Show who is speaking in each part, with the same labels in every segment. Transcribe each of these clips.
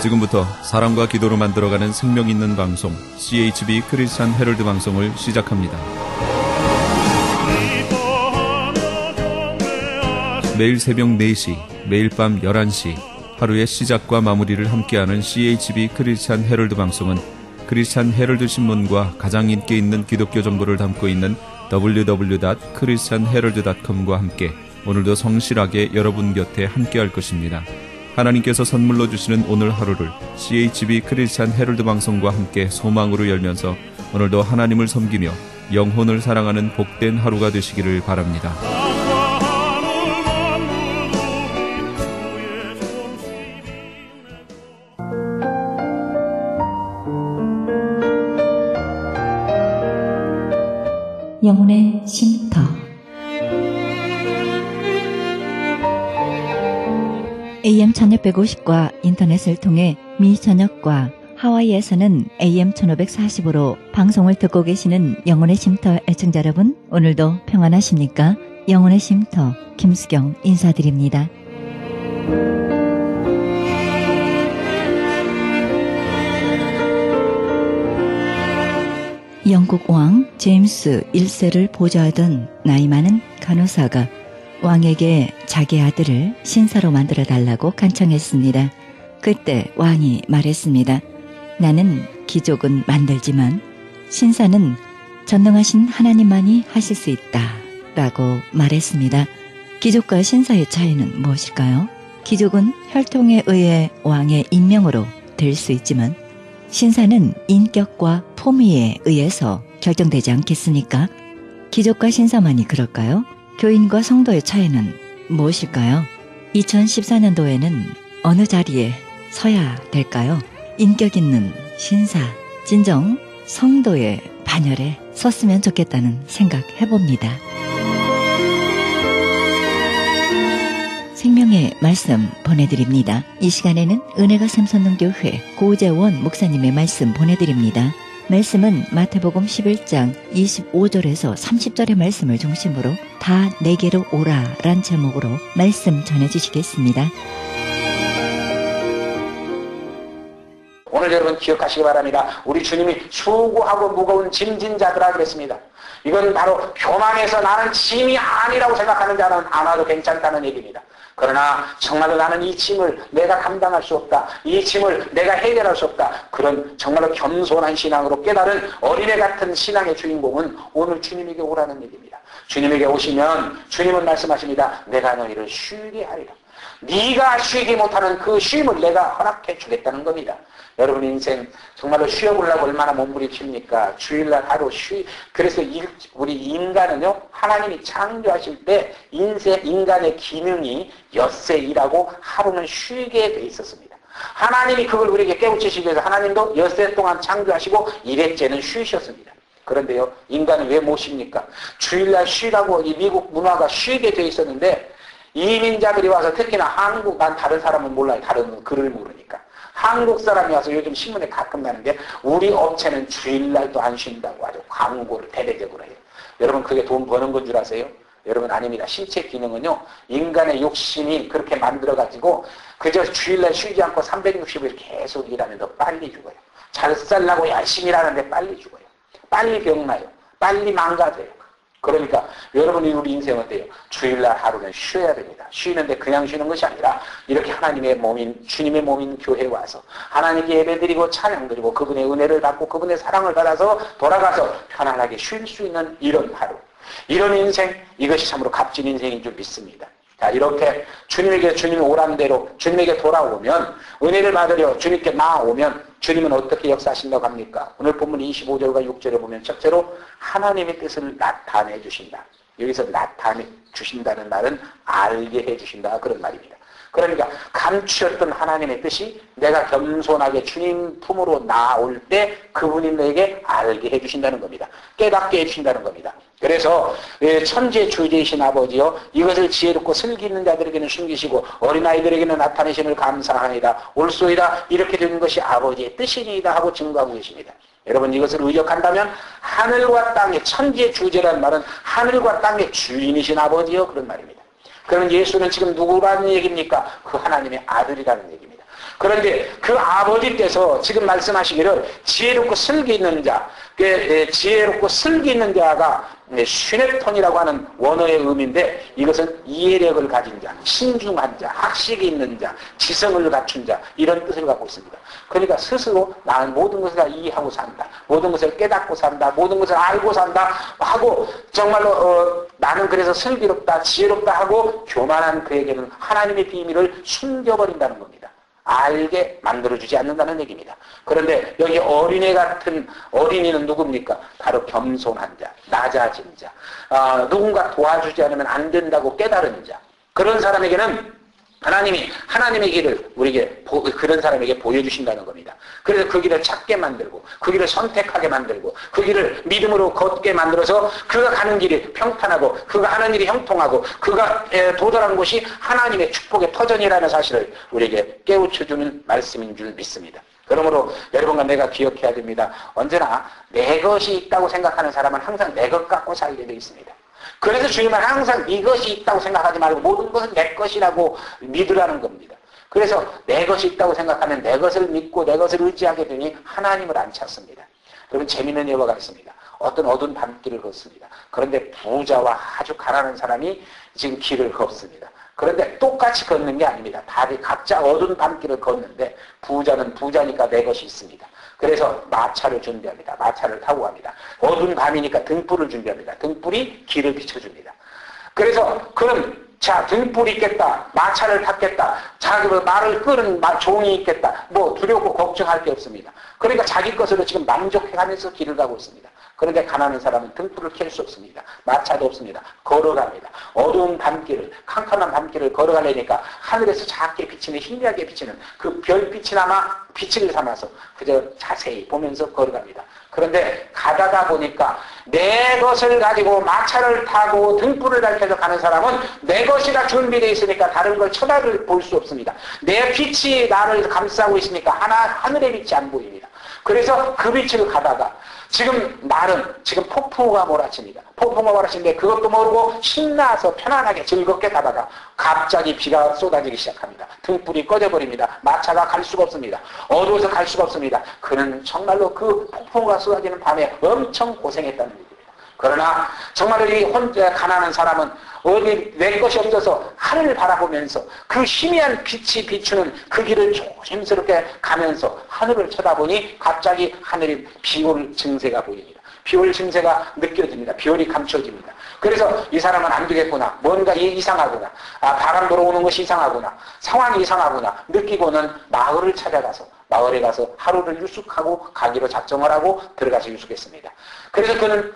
Speaker 1: 지금부터 사랑과 기도로 만들어가는 생명 있는 방송 CHB 크리스찬 헤럴드 방송을 시작합니다. 매일 새벽 4시, 매일 밤 11시 하루의 시작과 마무리를 함께하는 CHB 크리스찬 헤럴드 방송은 크리스찬 헤럴드 신문과 가장 인기 있는 기독교 정보를 담고 있는 www.christianherald.com과 함께 오늘도 성실하게 여러분 곁에 함께할 것입니다. 하나님께서 선물로 주시는 오늘 하루를 CHB 크리스찬 헤럴드 방송과 함께 소망으로 열면서 오늘도 하나님을 섬기며 영혼을 사랑하는 복된 하루가 되시기를 바랍니다.
Speaker 2: 영혼의 쉼터. AM 1650과 인터넷을 통해 미 전역과 하와이에서는 AM 1540으로 방송을 듣고 계시는 영혼의 쉼터 애청자 여러분, 오늘도 평안하십니까? 영혼의 쉼터 김수경 인사드립니다. 영국 왕 제임스 1세를 보좌하던 나이 많은 간호사가 왕에게 자기 아들을 신사로 만들어달라고 간청했습니다. 그때 왕이 말했습니다. 나는 기족은 만들지만 신사는 전능하신 하나님만이 하실 수 있다 라고 말했습니다. 기족과 신사의 차이는 무엇일까요? 기족은 혈통에 의해 왕의 임명으로 될 수 있지만 신사는 인격과 품위에 의해서 결정되지 않겠습니까? 기족과 신사만이 그럴까요? 교인과 성도의 차이는 무엇일까요? 2014년도에는 어느 자리에 서야 될까요? 인격 있는 신사, 진정 성도의 반열에 섰으면 좋겠다는 생각 해봅니다. 생명의 말씀 보내드립니다. 이 시간에는 은혜가 샘솟는교회 고재원 목사님의 말씀 보내드립니다. 말씀은 마태복음 11장 25절에서 30절의 말씀을 중심으로 다 내게로 오라 란 제목으로 말씀 전해주시겠습니다.
Speaker 3: 오늘 여러분 기억하시기 바랍니다. 우리 주님이 수고하고 무거운 짐진 자들아 그랬습니다. 이건 바로 교만해서 나는 짐이 아니라고 생각하는 자는 안 와도 괜찮다는 얘기입니다. 그러나 정말로 나는 이 짐을 내가 감당할 수 없다. 이 짐을 내가 해결할 수 없다. 그런 정말로 겸손한 신앙으로 깨달은 어린애 같은 신앙의 주인공은 오늘 주님에게 오라는 얘기입니다. 주님에게 오시면 주님은 말씀하십니다. 내가 너희를 쉬게 하리라. 네가 쉬지 못하는 그 쉼을 내가 허락해 주겠다는 겁니다. 여러분 인생 정말로 쉬어보려고 얼마나 몸부림칩니까? 주일날 하루 그래서 우리 인간은요, 하나님이 창조하실 때 인간의 기능이 엿새이라고 하루는 쉬게 돼 있었습니다. 하나님이 그걸 우리에게 깨우치시기 위해서 하나님도 엿새 동안 창조하시고 일회째는 쉬셨습니다. 그런데요, 인간은 왜 못 쉽니까? 주일날 쉬라고 이 미국 문화가 쉬게 돼 있었는데 이민자들이 와서 특히나 한국, 난 다른 사람은 몰라요. 다른 글을 모르니까. 한국 사람이 와서 요즘 신문에 가끔 나는 게 우리 업체는 주일날도 안 쉰다고 아주 광고를 대대적으로 해요. 여러분 그게 돈 버는 건 줄 아세요? 여러분 아닙니다. 신체 기능은요, 인간의 욕심이 그렇게 만들어가지고 그저 주일날 쉬지 않고 360일 계속 일하면 더 빨리 죽어요. 잘 살라고 열심히 일하는데 빨리 죽어요. 빨리 병나요. 빨리 망가져요. 그러니까 여러분이 우리 인생 어때요? 주일날 하루는 쉬어야 됩니다. 쉬는데 그냥 쉬는 것이 아니라 이렇게 하나님의 몸인, 주님의 몸인 교회에 와서 하나님께 예배드리고 찬양드리고 그분의 은혜를 받고 그분의 사랑을 받아서 돌아가서 편안하게 쉴 수 있는 이런 하루, 이런 인생, 이것이 참으로 값진 인생인 줄 믿습니다. 자, 이렇게 주님이 오란 대로 주님에게 돌아오면, 은혜를 받으려 주님께 나아오면 주님은 어떻게 역사하신다고 합니까? 오늘 본문 25절과 6절에 보면 첫째로 하나님의 뜻을 나타내 주신다. 여기서 나타내 주신다는 말은 알게 해 주신다, 그런 말입니다. 그러니까 감추었던 하나님의 뜻이 내가 겸손하게 주님 품으로 나올 때 그분이 내게 알게 해 주신다는 겁니다. 깨닫게 해 주신다는 겁니다. 그래서 천지의 주제이신 아버지여, 이것을 지혜롭고 슬기 있는 자들에게는 숨기시고 어린아이들에게는 나타내심을 감사하니다. 옳소이다. 이렇게 되는 것이 아버지의 뜻이니이다 하고 증거하고 계십니다. 여러분 이것을 의역한다면 하늘과 땅의 천지의 주제라는 말은 하늘과 땅의 주인이신 아버지여, 그런 말입니다. 그러면 예수는 지금 누구라는 얘기입니까? 그 하나님의 아들이라는 얘기입니다. 그런데 그 아버지께서 지금 말씀하시기를 지혜롭고 슬기 있는 자, 지혜롭고 슬기 있는 자가 슈네톤이라고 하는 원어의 의미인데 이것은 이해력을 가진 자, 신중한 자, 학식이 있는 자, 지성을 갖춘 자 이런 뜻을 갖고 있습니다. 그러니까 스스로 나는 모든 것을 다 이해하고 산다. 모든 것을 깨닫고 산다. 모든 것을 알고 산다 하고 정말로 나는 그래서 슬기롭다, 지혜롭다 하고 교만한 그에게는 하나님의 비밀을 숨겨버린다는 겁니다. 알게 만들어주지 않는다는 얘기입니다. 그런데 여기 어린애 같은 어린이는 누굽니까? 바로 겸손한 자, 낮아진 자, 누군가 도와주지 않으면 안 된다고 깨달은 자. 그런 사람에게는 하나님이 하나님의 길을 우리에게 그런 사람에게 보여주신다는 겁니다. 그래서 그 길을 찾게 만들고 그 길을 선택하게 만들고 그 길을 믿음으로 걷게 만들어서 그가 가는 길이 평탄하고 그가 하는 일이 형통하고 그가 도달한 곳이 하나님의 축복의 터전이라는 사실을 우리에게 깨우쳐주는 말씀인 줄 믿습니다. 그러므로 여러분과 내가 기억해야 됩니다. 언제나 내 것이 있다고 생각하는 사람은 항상 내 것 갖고 살게 되어 있습니다. 그래서 주님은 항상 이것이 있다고 생각하지 말고 모든 것은 내 것이라고 믿으라는 겁니다. 그래서 내 것이 있다고 생각하면 내 것을 믿고 내 것을 의지하게 되니 하나님을 안 찾습니다. 여러분 재미있는 예화가 있습니다. 어떤 어두운 밤길을 걷습니다. 그런데 부자와 아주 가난한 사람이 지금 길을 걷습니다. 그런데 똑같이 걷는 게 아닙니다. 다들 각자 어두운 밤길을 걷는데 부자는 부자니까 내 것이 있습니다. 그래서 마차를 준비합니다. 마차를 타고 갑니다. 어두운 밤이니까 등불을 준비합니다. 등불이 길을 비춰줍니다. 그래서 그는 자 등불이 있겠다. 마차를 탔겠다. 자기 말을 끄는 종이 있겠다. 뭐 두렵고 걱정할 게 없습니다. 그러니까 자기 것으로 지금 만족해가면서 길을 가고 있습니다. 그런데 가난한 사람은 등불을 켤 수 없습니다. 마차도 없습니다. 걸어갑니다. 어두운 밤길을 캄캄한 밤길을 걸어가려니까 하늘에서 작게 비치는 희미하게 비치는 그 별빛이나마 빛을 삼아서 그저 자세히 보면서 걸어갑니다. 그런데 가다가 보니까 내 것을 가지고 마차를 타고 등불을 밝혀서 가는 사람은 내 것이라 준비되어 있으니까 다른 걸 쳐다볼 수 없습니다. 내 빛이 나를 감싸고 있으니까 하늘의 빛이 안 보입니다. 그래서 그 빛을 가다가 지금 폭풍우가 몰아칩니다. 폭풍우가 몰아치는데 그것도 모르고 신나서 편안하게 즐겁게 가다가 갑자기 비가 쏟아지기 시작합니다. 등불이 꺼져버립니다. 마차가 갈 수가 없습니다. 어두워서 갈 수가 없습니다. 그는 정말로 그 폭풍우가 쏟아지는 밤에 엄청 고생했다는 얘기입니다. 그러나 정말로 이 혼자 가난한 사람은 어디 내 것이 없어서 하늘을 바라보면서 그 희미한 빛이 비추는 그 길을 조심스럽게 가면서 하늘을 쳐다보니 갑자기 하늘에 비올 증세가 보입니다. 비올 증세가 느껴집니다. 비올이 감춰집니다. 그래서 이 사람은 안 되겠구나. 뭔가 이상하구나. 바람 불어오는 것이 이상하구나. 상황이 이상하구나. 느끼고는 마을을 찾아가서 마을에 가서 하루를 유숙하고 가기로 작정을 하고 들어가서 유숙했습니다. 그래서 그는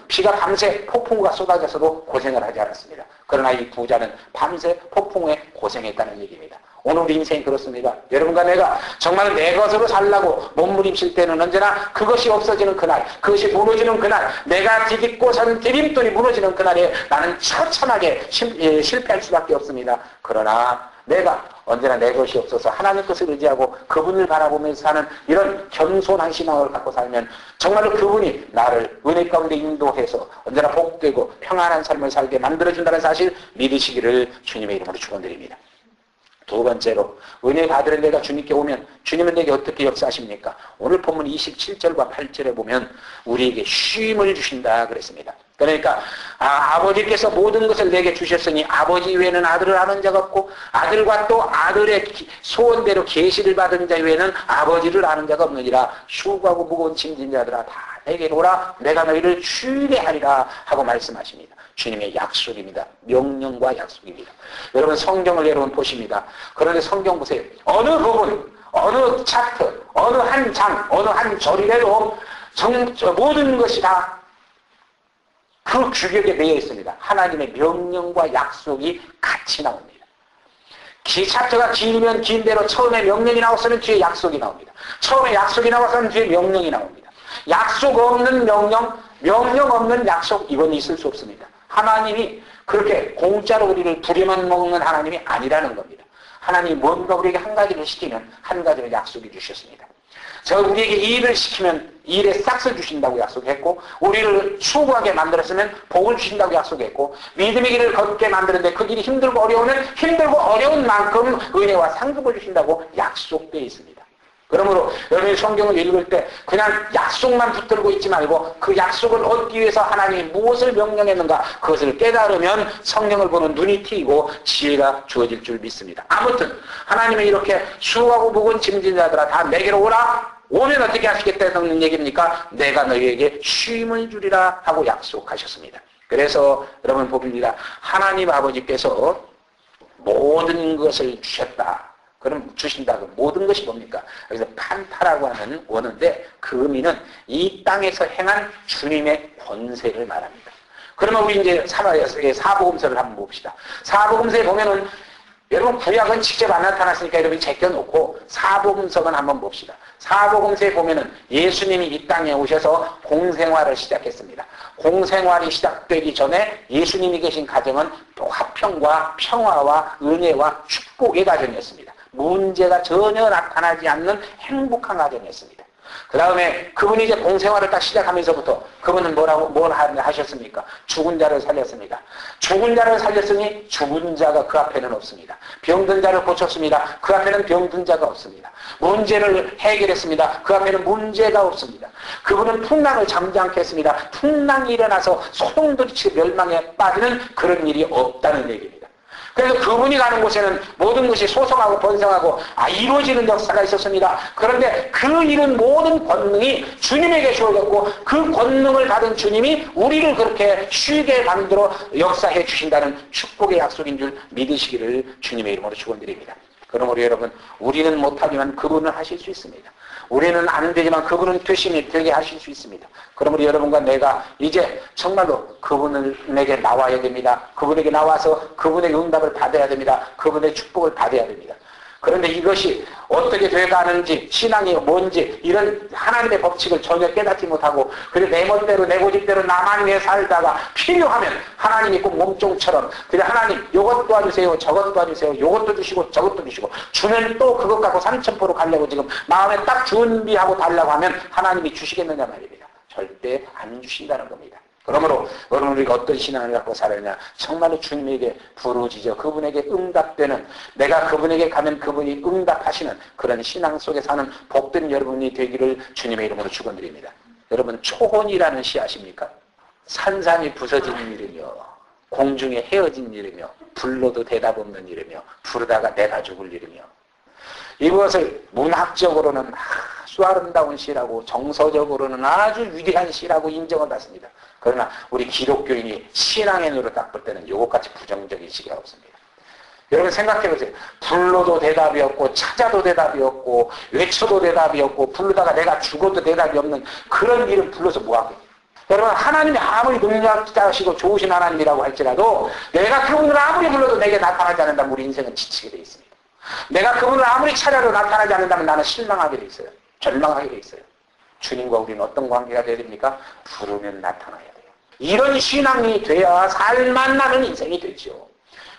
Speaker 3: 비가 밤새 폭풍우가 쏟아져서도 고생을 하지 않았습니다. 그러나 이 부자는 밤새 폭풍우에 고생했다는 얘기입니다. 오늘 우리 인생이 그렇습니다. 여러분과 내가 정말 내 것으로 살라고 몸부림칠 때는 언제나 그것이 없어지는 그날, 그것이 무너지는 그날, 내가 디딛고 선 디딤돌이 무너지는 그날에 나는 처참하게 실패할 수밖에 없습니다. 그러나 내가 언제나 내 것이 없어서 하나님 것을 의지하고 그분을 바라보면서 사는 이런 겸손한 신앙을 갖고 살면 정말로 그분이 나를 은혜 가운데 인도해서 언제나 복되고 평안한 삶을 살게 만들어준다는 사실 믿으시기를 주님의 이름으로 축원드립니다. 두 번째로 은혜 받으러 내가 주님께 오면 주님은 내게 어떻게 역사하십니까? 오늘 본문 27절과 8절에 보면 우리에게 쉼을 주신다 그랬습니다. 그러니까 아버지께서 모든 것을 내게 주셨으니 아버지 외에는 아들을 아는 자가 없고 아들과 또 아들의 소원대로 계시를 받은 자 외에는 아버지를 아는 자가 없느니라. 수고하고 무거운 짐진 자들아 다 내게로 오라. 내가 너희를 쉬게 하리라 하고 말씀하십니다. 주님의 약속입니다. 명령과 약속입니다. 여러분 성경을 여러분 보십니다. 그런데 성경 보세요. 어느 부분, 어느 차트, 어느 한 장, 어느 한 절이라도 모든 것이 다 그 규격에 매여 있습니다. 하나님의 명령과 약속이 같이 나옵니다. 차트가 길면 긴 대로 처음에 명령이 나왔으면 뒤에 약속이 나옵니다. 처음에 약속이 나왔으면 뒤에 명령이 나옵니다. 약속 없는 명령 없는 약속, 이건 있을 수 없습니다. 하나님이 그렇게 공짜로 우리를 부려만 먹는 하나님이 아니라는 겁니다. 하나님이 뭔가 우리에게 한 가지를 시키면 한 가지를 약속해 주셨습니다. 우리에게 이 일을 시키면 일에 싹쓸 주신다고 약속했고, 우리를 수고하게 만들었으면 복을 주신다고 약속했고, 믿음의 길을 걷게 만드는데 그 길이 힘들고 어려우면 힘들고 어려운 만큼 은혜와 상급을 주신다고 약속되어 있습니다. 그러므로 여러분이 성경을 읽을 때 그냥 약속만 붙들고 있지 말고 그 약속을 얻기 위해서 하나님이 무엇을 명령했는가 그것을 깨달으면 성경을 보는 눈이 트이고 지혜가 주어질 줄 믿습니다. 아무튼 하나님이 이렇게 수고하고 무거운 짐진 자들아 다 내게로 오라. 오면 어떻게 하시겠다는 얘기입니까? 내가 너희에게 쉼을 주리라 하고 약속하셨습니다. 그래서 여러분 봅니다. 하나님 아버지께서 모든 것을 주셨다. 그럼 주신다. 그 모든 것이 뭡니까? 그래서 판타라고 하는 원어인데 그 의미는 이 땅에서 행한 주님의 권세를 말합니다. 그러면 우리 이제 사복음서를 한번 봅시다. 사복음서에 보면은 여러분 구약은 직접 안 나타났으니까 여러분이 제껴놓고 사복음서만 한번 봅시다. 사복음서에 보면은 예수님이 이 땅에 오셔서 공생활을 시작했습니다. 공생활이 시작되기 전에 예수님이 계신 가정은 또 화평과 평화와 은혜와 축복의 가정이었습니다. 문제가 전혀 나타나지 않는 행복한 가정이었습니다. 그 다음에 그분이 이제 공생활을 딱 시작하면서부터 그분은 뭘 하셨습니까? 죽은 자를 살렸습니다. 죽은 자를 살렸으니 죽은 자가 그 앞에는 없습니다. 병든 자를 고쳤습니다. 그 앞에는 병든 자가 없습니다. 문제를 해결했습니다. 그 앞에는 문제가 없습니다. 그분은 풍랑을 잠잠케 했습니다. 풍랑이 일어나서 소동들이 멸망에 빠지는 그런 일이 없다는 얘기입니다. 그래서 그분이 가는 곳에는 모든 것이 소성하고 번성하고 이루어지는 역사가 있었습니다. 그런데 그 이룬 모든 권능이 주님에게 주어졌고 그 권능을 받은 주님이 우리를 그렇게 쉬게 만들어 역사해 주신다는 축복의 약속인 줄 믿으시기를 주님의 이름으로 축원드립니다. 그러므로 여러분 우리는 못하지만 그분은 하실 수 있습니다. 우리는 안 되지만 그분은 되게 하실 수 있습니다. 그러므로 여러분과 내가 이제 정말로 그분에게 나와야 됩니다. 그분에게 나와서 그분의 응답을 받아야 됩니다. 그분의 축복을 받아야 됩니다. 그런데 이것이 어떻게 돼가는지 신앙이 뭔지 이런 하나님의 법칙을 전혀 깨닫지 못하고 그래서 내 멋대로 내 고집대로 나만 위해 살다가 필요하면 하나님이 꼭 몸종처럼 그래 하나님 요것 도와주세요 저것 도와주세요 요것도 주시고 저것도 주시고 주면 또 그것 갖고 삼천포로 가려고 지금 마음에 딱 준비하고 달라고 하면 하나님이 주시겠느냐 말입니다. 절대 안 주신다는 겁니다. 그러므로 여러분 우리가 어떤 신앙을 갖고 살아야 정말로 주님에게 부르짖어 그분에게 응답되는 내가 그분에게 가면 그분이 응답하시는 그런 신앙 속에 사는 복된 여러분이 되기를 주님의 이름으로 축원드립니다. 여러분 초혼이라는 시 아십니까? 산산이 부서진 일이며 공중에 헤어진 일이며 불러도 대답 없는 일이며 부르다가 내가 죽을 일이며 이것을 문학적으로는 아주 아름다운 시라고 정서적으로는 아주 위대한 시라고 인정을 받습니다. 그러나 우리 기독교인이 신앙의 눈으로 딱 볼 때는 이것같이 부정적인 시가 없습니다. 여러분 생각해보세요. 불러도 대답이 없고 찾아도 대답이 없고 외쳐도 대답이 없고 부르다가 내가 죽어도 대답이 없는 그런 일을 불러서 뭐하고 여러분 하나님이 아무리 능력자시고 좋으신 하나님이라고 할지라도 내가 그분을 아무리 불러도 내게 나타나지 않는다면 우리 인생은 지치게 돼 있습니다. 내가 그분을 아무리 찾아도 나타나지 않는다면 나는 실망하게 돼 있어요. 절망하게 돼 있어요. 주님과 우리는 어떤 관계가 되어야 됩니까? 부르면 나타나야 돼요. 이런 신앙이 돼야 살만나는 인생이 되죠.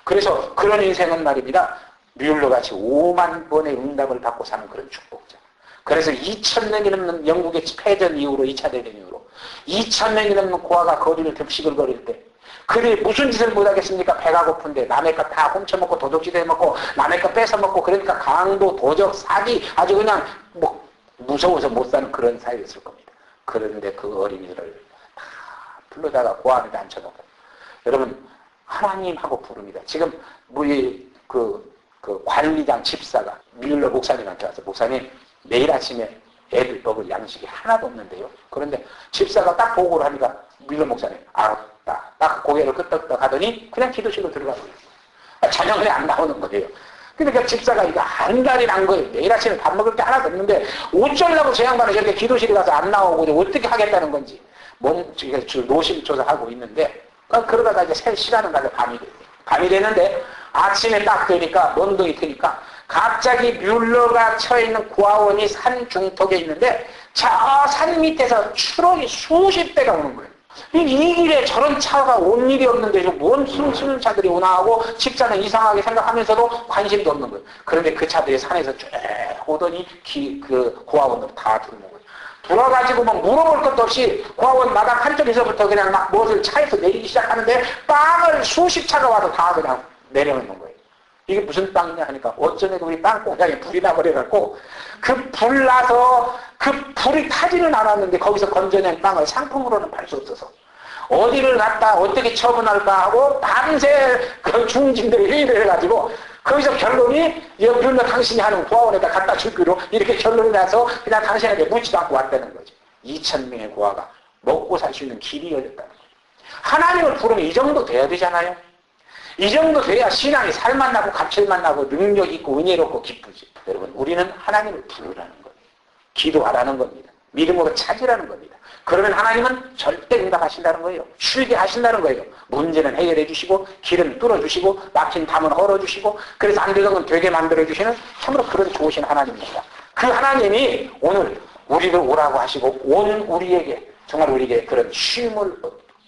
Speaker 3: 그래서 그런 인생은 말입니다. 뮬러같이 5만 번의 응답을 받고 사는 그런 축복자. 그래서 2000년이 넘는 영국의 패전 이후로 2차 대전 이후로 2000년이 넘는 고아가 거리를 듭시글거릴 때 그들이 무슨 짓을 못하겠습니까? 배가 고픈데 남의 것 다 훔쳐먹고 도둑질해 먹고 남의 것 뺏어먹고 그러니까 강도 도적 사기 아주 그냥 뭐 무서워서 못 사는 그런 사이였을 겁니다. 그런데 그 어린이들을 다 불러다가 고아한테 앉혀놓고 여러분 하나님하고 부릅니다. 지금 우리 그 관리장 집사가 뮬러 목사님한테 와서 목사님 내일 아침에 애들 먹을 양식이 하나도 없는데요. 그런데 집사가 딱 보고를 하니까 뮬러 목사님 알았다. 딱 고개를 끄덕끄덕 하더니 그냥 기도실로 들어가고 저녁에 안 나오는 거예요. 그러니까 집사가 이거 한달이 난 거예요. 내일 아침에 밥 먹을 게 하나도 없는데 어쩌려고 저 양반은 저렇게 기도실에 가서 안 나오고 어떻게 하겠다는 건지 노심초사하고 있는데 그러다가 이제 시간은 가서 밤이 돼요. 밤이 되는데 아침에 딱 되니까 먼둥이 트니까 갑자기 뮬러가 처해있는 고아원이 산 중턱에 있는데 저 산 밑에서 추럭이 수십 대가 오는 거예요. 이 길에 저런 차가 온 일이 없는데 뭔 숨쉬는 차들이 오나 하고 집사는 이상하게 생각하면서도 관심도 없는 거예요. 그런데 그 차들이 산에서 쭉 오더니 그 고아원으로 다 들어오는 거예요. 들어가지고 뭐 물어볼 것도 없이 고아원 마당 한쪽에서부터 그냥 막 무엇을 차에서 내리기 시작하는데 빵을 수십 차가 와서 다 그냥 내려놓는 거예요. 이게 무슨 빵이냐 하니까 어쩌면 우리 빵 공장에 불이 나버려갖고 그 불 나서 그 불이 타지는 않았는데 거기서 건져낸 빵을 상품으로는 팔 수 없어서 어디를 갔다 어떻게 처분할까 하고 밤새 그 중진들이 회의를 해가지고 거기서 결론이 여기로 당신이 하는 고아원에다 갖다 주기로 이렇게 결론이 나서 그냥 당신에게 묻지도 않고 왔다는 거죠. 2,000명의 고아가 먹고 살 수 있는 길이 열렸다는 거예요. 하나님을 부르면 이 정도 돼야 되잖아요. 이 정도 돼야 신앙이 살맛나고 감칠맛나고 능력 있고 은혜롭고 기쁘지. 여러분 우리는 하나님을 부르라는 거예요. 기도하라는 겁니다. 믿음으로 찾으라는 겁니다. 그러면 하나님은 절대 응답하신다는 거예요. 쉬게 하신다는 거예요. 문제는 해결해 주시고 길은 뚫어주시고 막힌 담은 헐어주시고 그래서 안 되는 건 되게 만들어주시는 참으로 그런 좋으신 하나님입니다. 그 하나님이 오늘 우리를 오라고 하시고 온 우리에게 정말 우리에게 그런 쉼을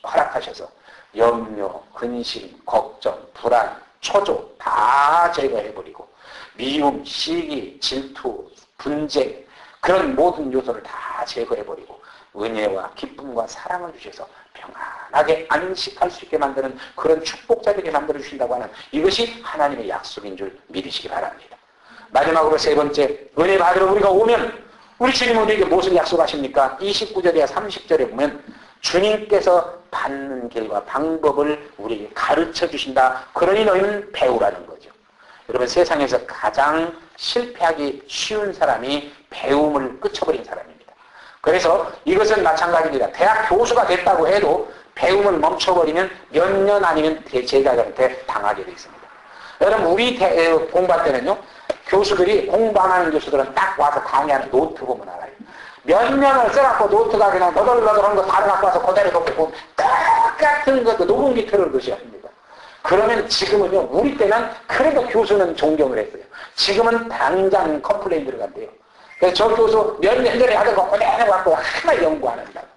Speaker 3: 허락하셔서 염려, 근심, 걱정, 불안, 초조 다 제거해버리고 미움, 시기, 질투, 분쟁 그런 모든 요소를 다 제거해버리고 은혜와 기쁨과 사랑을 주셔서 평안하게 안식할 수 있게 만드는 그런 축복자되게 만들어주신다고 하는 이것이 하나님의 약속인 줄 믿으시기 바랍니다. 마지막으로 세 번째, 은혜 받으러 우리가 오면 우리 주님은 우리에게 무엇을 약속하십니까? 29절이야 30절에 보면 주님께서 받는 길과 방법을 우리에게 가르쳐 주신다. 그러니 너희는 배우라는 거죠. 여러분 세상에서 가장 실패하기 쉬운 사람이 배움을 끊어버린 사람입니다. 그래서 이것은 마찬가지입니다. 대학 교수가 됐다고 해도 배움을 멈춰버리면 몇 년 아니면 제자들한테 당하게 되어 있습니다. 여러분 우리 공부할 때는요. 교수들이 공부 안 하는 교수들은 딱 와서 강의하는 노트 보면 알아요. 몇 년을 써갖고 노트가 그냥 너덜너덜한 거 다 갖고 와서 그대로 놓고 똑같은 것도 녹음기 틀어놓듯이 합니다. 그러면 지금은요. 우리 때는 그래도 교수는 존경을 했어요. 지금은 당장 컴플레인 들어간대요. 그래서 저 교수 몇 년 전에 하던 거 그대로 갖고 하나 연구 안 한다고.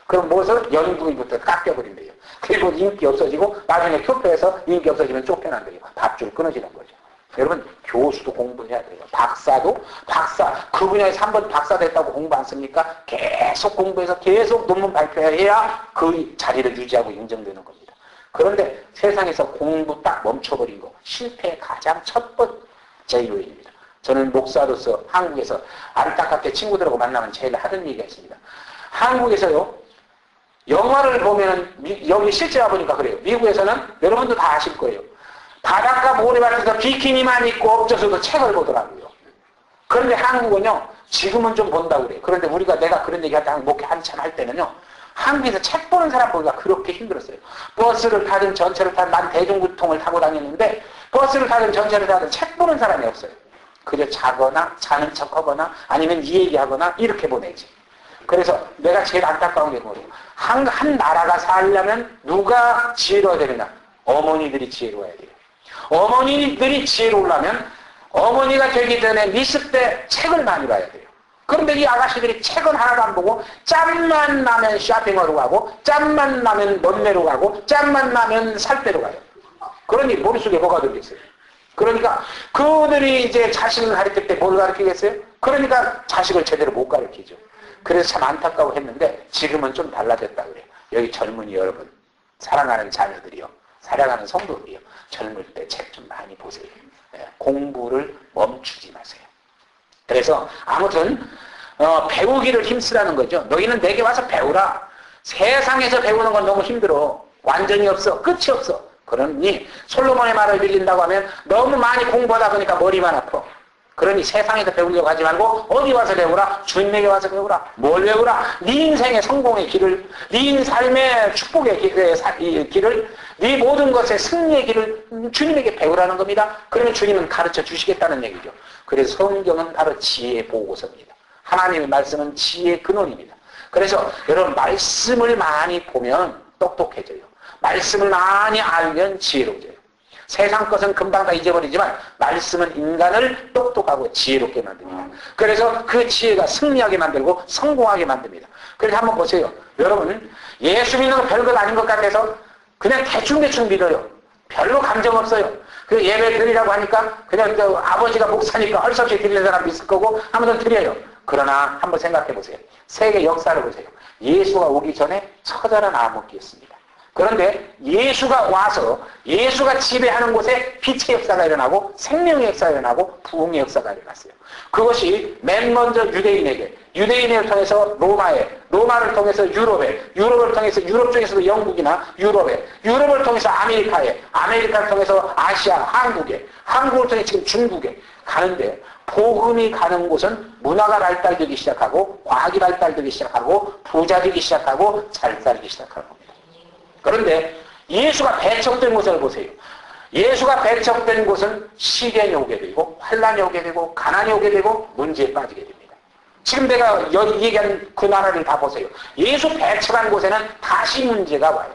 Speaker 3: 그럼 무엇을? 연구인부터 깎여버린대요. 그리고 인기 없어지고 나중에 교표에서 인기 없어지면 쫓겨난대요. 밥줄 끊어지는 거죠. 여러분 교수도 공부해야 돼요. 박사도 박사 그 분야에서 한 번 박사 됐다고 공부 안 씁니까? 계속 공부해서 계속 논문 발표해야 그 자리를 유지하고 인정되는 겁니다. 그런데 세상에서 공부 딱 멈춰버린 거 실패의 가장 첫 번째 요인입니다. 저는 목사로서 한국에서 안타깝게 친구들하고 만나면 제일 하던 얘기가 있습니다. 한국에서요 영화를 보면 여기 실제 와보니까 그래요. 미국에서는 여러분도 다 아실 거예요. 바닷가 모래밭에서 비키니만 입고 엎져서도 책을 보더라고요. 그런데 한국은요 지금은 좀 본다고 그래요. 그런데 우리가 내가 그런 얘기 하다 목회 한참 할 때는요 한국에서 책 보는 사람 보기가 그렇게 힘들었어요. 버스를 타든 전철을 타든 난 대중교통을 타고 다녔는데 버스를 타든 전철을 타든 책 보는 사람이 없어요. 그저 자거나 자는 척하거나 아니면 이 얘기하거나 이렇게 보내지. 그래서 내가 제일 안타까운 게 뭐예요? 한 나라가 살려면 누가 지혜로워야 되느냐? 어머니들이 지혜로워야 돼요. 어머니들이 지혜로우려면 어머니가 되기 전에 미스 때 책을 많이 봐야 돼요. 그런데 이 아가씨들이 책은 하나도 안 보고 짬만 나면 쇼핑하러 가고 짬만 나면 논매로 가고 짬만 나면 살 때로 가요. 그러니 머릿속에 뭐가 들겠어요? 그러니까 그들이 이제 자식을 가르칠 때 뭘 가르치겠어요? 그러니까 자식을 제대로 못 가르치죠. 그래서 참 안타까워 했는데 지금은 좀 달라졌다 그래요. 여기 젊은이 여러분, 사랑하는 자녀들이요. 사랑하는 성도들이요. 젊을 때 책 좀 많이 보세요. 공부를 멈추지 마세요. 그래서 아무튼 배우기를 힘쓰라는 거죠. 너희는 내게 와서 배우라. 세상에서 배우는 건 너무 힘들어. 완전히 없어. 끝이 없어. 그러니 솔로몬의 말을 빌린다고 하면 너무 많이 공부하다 보니까 머리만 아파. 그러니 세상에서 배우려고 하지 말고 어디 와서 배우라? 주님에게 와서 배우라. 뭘 배우라? 네 인생의 성공의 길을, 네 삶의 축복의 길을, 네 모든 것의 승리의 길을 주님에게 배우라는 겁니다. 그러면 주님은 가르쳐 주시겠다는 얘기죠. 그래서 성경은 바로 지혜의 보고서입니다. 하나님의 말씀은 지혜의 근원입니다. 그래서 여러분 말씀을 많이 보면 똑똑해져요. 말씀을 많이 알면 지혜로워져요. 세상 것은 금방 다 잊어버리지만 말씀은 인간을 똑똑하고 지혜롭게 만듭니다. 그래서 그 지혜가 승리하게 만들고 성공하게 만듭니다. 그래서 한번 보세요. 여러분 예수 믿는 거 별것 아닌 것 같아서 그냥 대충대충 믿어요. 별로 감정 없어요. 그 예배 드리라고 하니까 그냥 아버지가 목사니까 할 수 없이 드리는 사람도 있을 거고 아무튼 드려요. 그러나 한번 생각해 보세요. 세계 역사를 보세요. 예수가 오기 전에 처절한 암흑기였습니다. 그런데 예수가 와서 예수가 지배하는 곳에 빛의 역사가 일어나고 생명의 역사가 일어나고 부흥의 역사가 일어났어요. 그것이 맨 먼저 유대인을 통해서 로마를 통해서 유럽을 통해서 유럽 중에서도 영국이나 유럽을 통해서 아메리카를 통해서 아시아, 한국을 통해서 지금 중국에 가는데 복음이 가는 곳은 문화가 발달되기 시작하고 과학이 발달되기 시작하고 부자되기 시작하고 잘 살기 시작하는 겁니다. 그런데 예수가 배척된 곳을 보세요. 예수가 배척된 곳은 시련이 오게 되고 환란이 오게 되고 가난이 오게 되고 문제에 빠지게 됩니다. 지금 내가 여기 얘기한 그 나라를 다 보세요. 예수 배척한 곳에는 다시 문제가 와요.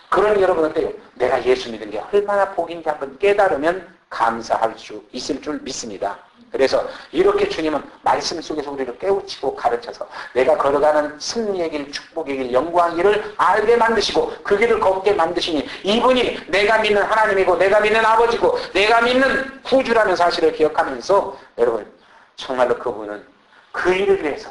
Speaker 3: 그러니 여러분 어때요? 내가 예수 믿은 게 얼마나 복인지 한번 깨달으면 감사할 수 있을 줄 믿습니다. 그래서 이렇게 주님은 말씀 속에서 우리를 깨우치고 가르쳐서 내가 걸어가는 승리의 길, 축복의 길, 영광의 길을 알게 만드시고 그 길을 걷게 만드시니 이분이 내가 믿는 하나님이고 내가 믿는 아버지고 내가 믿는 구주라는 사실을 기억하면서 여러분 정말로 그분은 그 일을 위해서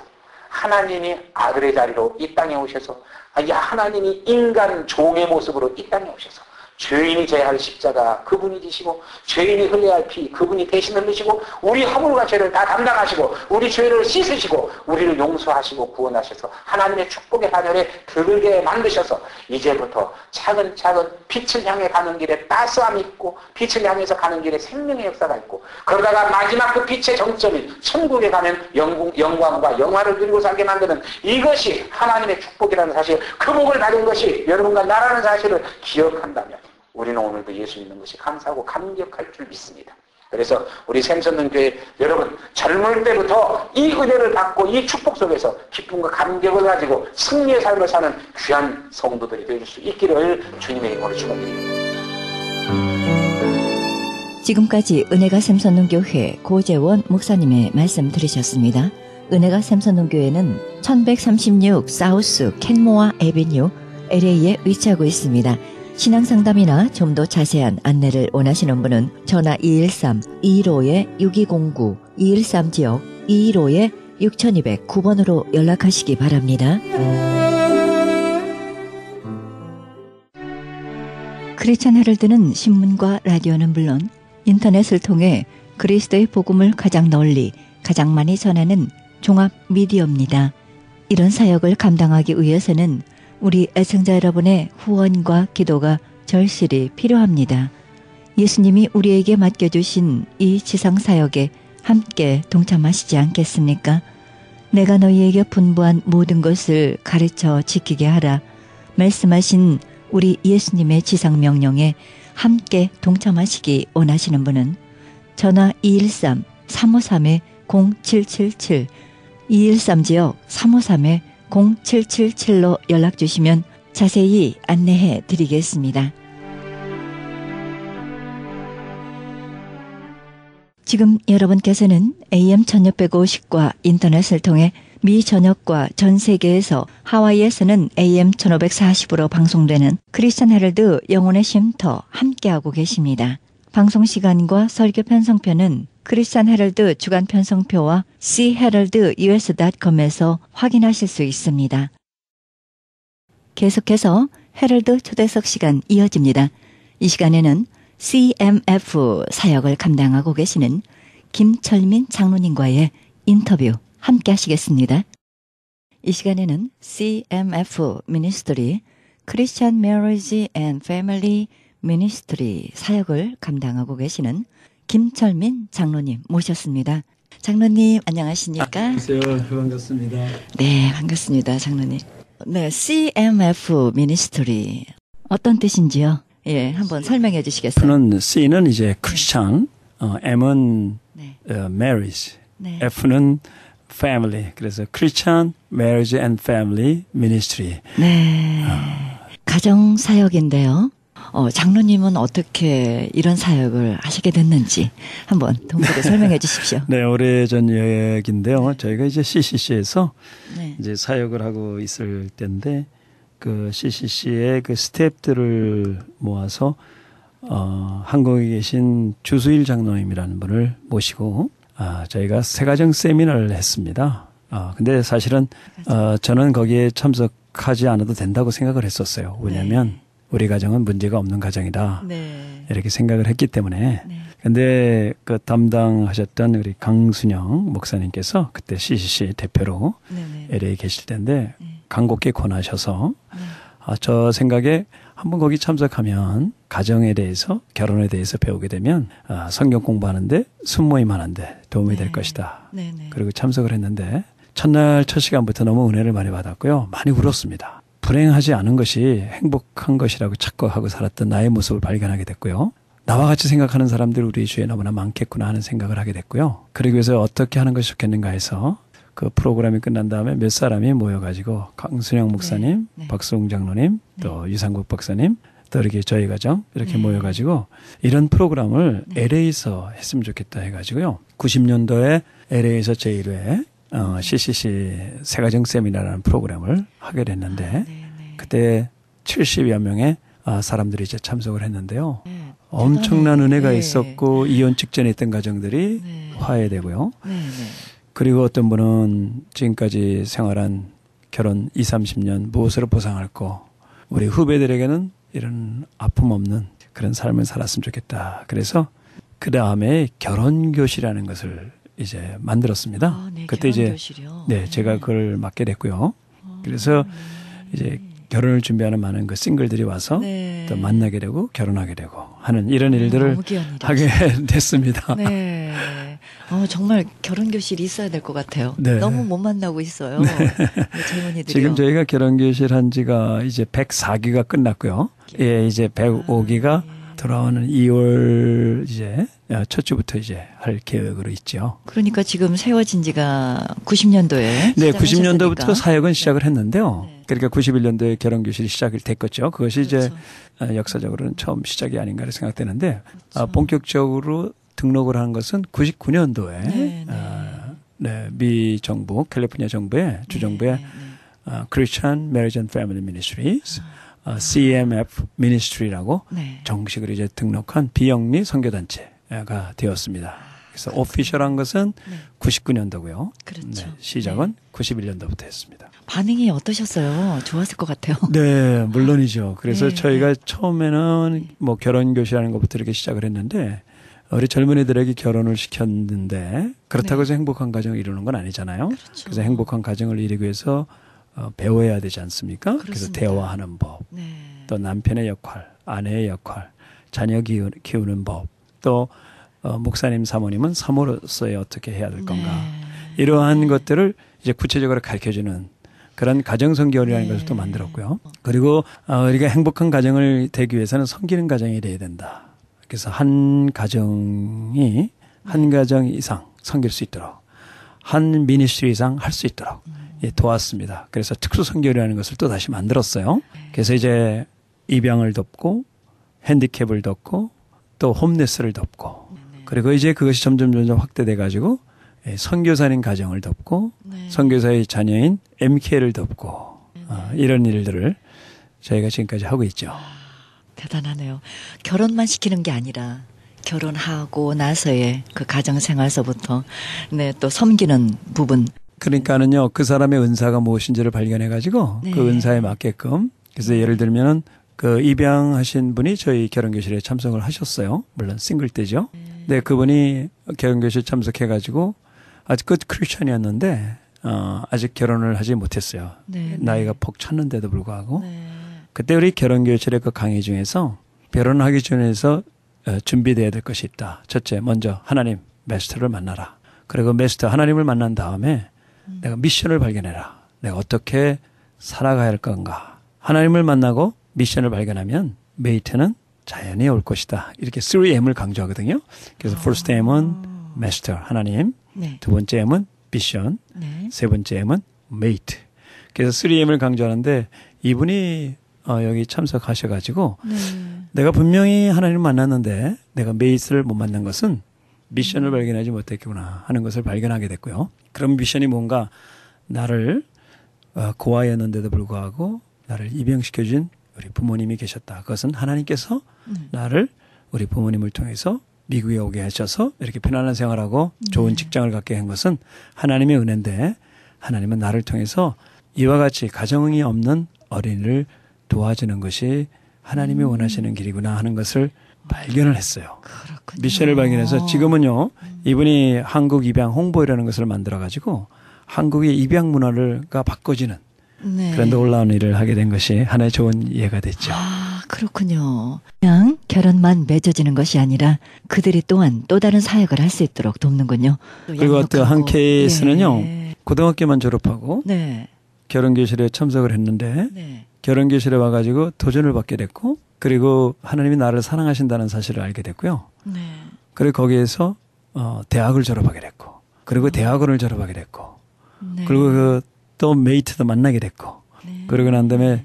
Speaker 3: 하나님이 아들의 자리로 이 땅에 오셔서 하나님이 인간 종의 모습으로 이 땅에 오셔서 죄인이 져야 할 십자가 그분이 지시고 죄인이 흘려야 할 피 그분이 대신 흘리시고 우리 허물과 죄를 다 담당하시고 우리 죄를 씻으시고 우리를 용서하시고 구원하셔서 하나님의 축복의 하늘에 들게 만드셔서 이제부터 차근차근 빛을 향해 가는 길에 따스함이 있고 빛을 향해서 가는 길에 생명의 역사가 있고 그러다가 마지막 그 빛의 정점인 천국에 가면 영광과 영화를 누리고 살게 만드는 이것이 하나님의 축복이라는 사실 그 복을 받은 것이 여러분과 나라는 사실을 기억한다면 우리는 오늘도 예수 믿는 것이 감사하고 감격할 줄 믿습니다. 그래서 우리 샘선능교회 여러분 젊을 때부터 이 은혜를 받고 이 축복 속에서 기쁨과 감격을 가지고 승리의 삶을 사는 귀한 성도들이 될 수 있기를 주님의 이름으로 축원드립니다.
Speaker 2: 지금까지 은혜가 샘선능교회 고재원 목사님의 말씀 들으셨습니다. 은혜가 샘선능교회는 1136 사우스 캔모아 에비뉴 LA에 위치하고 있습니다. 신앙상담이나 좀 더 자세한 안내를 원하시는 분은 전화 213-215-6209, 213지역 215-6209번으로 연락하시기 바랍니다. 크리스천 헤럴드는 신문과 라디오는 물론 인터넷을 통해 그리스도의 복음을 가장 널리, 가장 많이 전하는 종합 미디어입니다. 이런 사역을 감당하기 위해서는 우리 애청자 여러분의 후원과 기도가 절실히 필요합니다. 예수님이 우리에게 맡겨주신 이 지상사역에 함께 동참하시지 않겠습니까? 내가 너희에게 분부한 모든 것을 가르쳐 지키게 하라 말씀하신 우리 예수님의 지상명령에 함께 동참하시기 원하시는 분은 전화 213-353-0777 213지역 353-0777로 연락주시면 자세히 안내해 드리겠습니다. 지금 여러분께서는 AM 1650과 인터넷을 통해 미 전역과 전 세계에서 하와이에서는 AM 1540으로 방송되는 크리스천 헤럴드 영혼의 쉼터 함께하고 계십니다. 방송 시간과 설교 편성표는 크리스천 헤럴드 주간 편성표와 cheheraldus.com에서 확인하실 수 있습니다. 계속해서 헤럴드 초대석 시간 이어집니다. 이 시간에는 CMF 사역을 감당하고 계시는 김철민 장로님과의 인터뷰 함께 하시겠습니다. 이 시간에는 CMF 미니스트리, Christian Marriage and Family Ministry 사역을 감당하고 계시는 김철민 장로님 모셨습니다. 장로님 안녕하십니까?
Speaker 4: 안녕하세요. 반갑습니다.
Speaker 2: 네, 반갑습니다. 장로님. 네, CMF 미니스트리 어떤 뜻인지요? 예, 한번 설명해 주시겠어요?
Speaker 4: F는 C는 이제 크리스찬, M은 marriage,
Speaker 2: 네.
Speaker 4: F는 family. 그래서 Christian Marriage and Family Ministry.
Speaker 2: 네. 가정 사역인데요. 장로님은 어떻게 이런 사역을 하시게 됐는지 한번 동부로 설명해 주십시오.
Speaker 4: 네, 오래전 얘기인데요. 저희가 이제 CCC에서
Speaker 2: 네.
Speaker 4: 이제 사역을 하고 있을 때인데 그 CCC의 그 스태프들을 모아서 한국에 계신 주수일 장로님이라는 분을 모시고 저희가 새가정 세미나를 했습니다. 근데 사실은 저는 거기에 참석하지 않아도 된다고 생각을 했었어요. 왜냐하면
Speaker 2: 네.
Speaker 4: 우리 가정은 문제가 없는 가정이다.
Speaker 2: 네.
Speaker 4: 이렇게 생각을 했기 때문에.
Speaker 2: 네.
Speaker 4: 근데 그 담당하셨던 우리 강순영 목사님께서 그때 CCC 대표로
Speaker 2: 네네.
Speaker 4: LA 계실 때인데
Speaker 2: 네.
Speaker 4: 간곡히 권하셔서
Speaker 2: 네.
Speaker 4: 저 생각에 한번 거기 참석하면 가정에 대해서 결혼에 대해서 배우게 되면 성경 공부하는데 순모임 하는데 도움이 될
Speaker 2: 네.
Speaker 4: 것이다.
Speaker 2: 네네.
Speaker 4: 그리고 참석을 했는데 첫날 첫 시간부터 너무 은혜를 많이 받았고요. 많이 울었습니다. 불행하지 않은 것이 행복한 것이라고 착각하고 살았던 나의 모습을 발견하게 됐고요. 나와 같이 생각하는 사람들 우리 주위에 너무나 많겠구나 하는 생각을 하게 됐고요. 그러기 위해서 어떻게 하는 것이 좋겠는가 해서 그 프로그램이 끝난 다음에 몇 사람이 모여가지고 강순영 목사님,
Speaker 2: 네.
Speaker 4: 박수홍 장로님, 또 유상국 박사님, 또 이렇게 저희 가정 이렇게
Speaker 2: 네.
Speaker 4: 모여가지고 이런 프로그램을
Speaker 2: 네.
Speaker 4: LA에서 했으면 좋겠다 해가지고요. 90년도에 LA에서 제1회 CCC 새가정 세미나라는 프로그램을 하게 됐는데
Speaker 2: 네네.
Speaker 4: 그때 70여 명의 사람들이 이제 참석을 했는데요.
Speaker 2: 네.
Speaker 4: 엄청난
Speaker 2: 대단히,
Speaker 4: 은혜가
Speaker 2: 네.
Speaker 4: 있었고 이혼 직전에 있던 가정들이
Speaker 2: 네.
Speaker 4: 화해되고요.
Speaker 2: 네네.
Speaker 4: 그리고 어떤 분은 지금까지 생활한 결혼 20, 30년 무엇으로 보상할고 우리 후배들에게는 이런 아픔 없는 그런 삶을 살았으면 좋겠다. 그래서 그 다음에 결혼교실이라는 것을 이제 만들었습니다.
Speaker 2: 네.
Speaker 4: 그때 이제
Speaker 2: 결혼교실이요?
Speaker 4: 네, 제가 그걸 맡게 됐고요. 그래서 이제 결혼을 준비하는 많은 그 싱글들이 와서
Speaker 2: 네.
Speaker 4: 또 만나게 되고 결혼하게 되고 하는 이런 일들을
Speaker 2: 너무 귀한 일이었어요.
Speaker 4: 하게 됐습니다.
Speaker 2: 네. 정말 결혼교실이 있어야 될 것 같아요.
Speaker 4: 네.
Speaker 2: 너무 못 만나고 있어요. 우리 젊은이들이요.
Speaker 4: 지금 저희가 결혼교실 한 지가 이제 104기가 끝났고요. 예, 이제 105기가 돌아오는 2월 이제 첫 주부터 이제 할 계획으로 있죠.
Speaker 2: 그러니까 지금 세워진 지가 90년도에.
Speaker 4: 네, 90년도부터 사역은 시작을 했는데요.
Speaker 2: 네.
Speaker 4: 그러니까 91년도에 결혼교실이 시작이 됐겠죠. 그것이 이제
Speaker 2: 그렇죠.
Speaker 4: 역사적으로는 처음 시작이 아닌가 생각되는데
Speaker 2: 그렇죠.
Speaker 4: 본격적으로 등록을 한 것은 99년도에
Speaker 2: 네,
Speaker 4: 미 정부, 캘리포니아 정부의 주정부의 Christian Marriage and Family Ministries, CMF Ministry라고
Speaker 2: 네.
Speaker 4: 정식으로 이제 등록한 비영리 선교단체가 되었습니다. 그래서 오피셜한 것은 99년도고요.
Speaker 2: 그렇죠.
Speaker 4: 네, 시작은 91년도부터 했습니다.
Speaker 2: 반응이 어떠셨어요? 좋았을 것 같아요.
Speaker 4: 네, 물론이죠. 그래서
Speaker 2: 네,
Speaker 4: 저희가 처음에는 뭐 결혼교실하는 것부터 이렇게 시작을 했는데 우리 젊은이들에게 결혼을 시켰는데 그렇다고 해서 행복한 가정을 이루는 건 아니잖아요.
Speaker 2: 그렇죠.
Speaker 4: 그래서 행복한 가정을 이루기 위해서 배워야 되지 않습니까? 그래서
Speaker 2: 그렇습니다.
Speaker 4: 대화하는 법,
Speaker 2: 네.
Speaker 4: 또 남편의 역할, 아내의 역할, 자녀 키우는 법, 또 목사님, 사모님은 사모로서의 어떻게 해야 될 건가.
Speaker 2: 네.
Speaker 4: 이러한 것들을 이제 구체적으로 가르쳐주는 그런 가정선교라는
Speaker 2: 네.
Speaker 4: 것을 또 만들었고요. 그리고 우리가 행복한 가정을 되기 위해서는 섬기는 가정이 돼야 된다. 그래서 한 가정이 한 가정 이상 섬길 수 있도록 한 미니스트리 이상 할 수 있도록 도왔습니다. 그래서 특수선교라는 것을 또 다시 만들었어요. 그래서 이제 입양을 돕고 핸디캡을 돕고 또 홈레스를 돕고 그리고 이제 그것이 점점 확대돼 가지고 선교사님 가정을 돕고
Speaker 2: 네.
Speaker 4: 선교사의 자녀인 MK를 돕고 이런 일들을 저희가 지금까지 하고 있죠.
Speaker 2: 대단하네요. 결혼만 시키는 게 아니라 결혼하고 나서의 그 가정생활서부터 네, 또 섬기는 부분.
Speaker 4: 그러니까는요, 그 사람의 은사가 무엇인지를 발견해 가지고
Speaker 2: 네.
Speaker 4: 그 은사에 맞게끔 그래서 예를 들면은 그 입양하신 분이 저희 결혼교실에 참석을 하셨어요. 물론 싱글 때죠. 네, 그분이 결혼교실 참석해 가지고 아직 그 크리스천이었는데 아직 결혼을 하지 못했어요.
Speaker 2: 네,
Speaker 4: 나이가 퍽 찼는데도 불구하고
Speaker 2: 네.
Speaker 4: 그때 우리 결혼교실의 그 강의 중에서 결혼하기 전에서 준비돼야 될 것이 있다. 첫째, 먼저 하나님, 메스터를 만나라. 그리고 메스터 하나님을 만난 다음에 내가 미션을 발견해라. 내가 어떻게 살아가야 할 건가. 하나님을 만나고 미션을 발견하면 메이트는 자연히 올 것이다. 이렇게 3M을 강조하거든요. 그래서 first M은 메스터, 하나님.
Speaker 2: 네.
Speaker 4: 두 번째 M은 미션.
Speaker 2: 네.
Speaker 4: 세 번째 M은 메이트. 그래서 3M을 강조하는데 이분이 여기 참석하셔가지고
Speaker 2: 네.
Speaker 4: 내가 분명히 하나님을 만났는데 내가 메이트를 못 만난 것은 미션을 발견하지 못했구나 하는 것을 발견하게 됐고요. 그럼 미션이 뭔가 나를 고아였는데도 불구하고 나를 입양시켜준 우리 부모님이 계셨다. 그것은 하나님께서 나를 우리 부모님을 통해서 미국에 오게 하셔서 이렇게 편안한 생활하고 좋은 직장을 갖게 한 것은 하나님의 은혜인데 하나님은 나를 통해서 이와 같이 가정이 없는 어린이를 도와주는 것이 하나님이 원하시는 길이구나 하는 것을 발견을 했어요.
Speaker 2: 그렇군요.
Speaker 4: 미션을 발견해서 지금은요. 이분이 한국 입양 홍보이라는 것을 만들어가지고 한국의 입양 문화가 바꿔지는
Speaker 2: 네.
Speaker 4: 그런 놀라운 일을 하게 된 것이 하나의 좋은 예가 됐죠.
Speaker 2: 아, 그렇군요. 그냥 결혼만 맺어지는 것이 아니라 그들이 또한 또 다른 사역을 할 수 있도록 돕는군요.
Speaker 4: 그리고 또 한 케이스는요.
Speaker 2: 예.
Speaker 4: 고등학교만 졸업하고
Speaker 2: 네.
Speaker 4: 결혼교실에 참석을 했는데
Speaker 2: 네.
Speaker 4: 결혼교실에 와가지고 도전을 받게 됐고 그리고 하나님이 나를 사랑하신다는 사실을 알게 됐고요.
Speaker 2: 네.
Speaker 4: 그리고 거기에서 대학을 졸업하게 됐고 그리고 대학원을 졸업하게 됐고
Speaker 2: 네.
Speaker 4: 그리고 또 메이트도 만나게 됐고
Speaker 2: 네.
Speaker 4: 그러고 난 다음에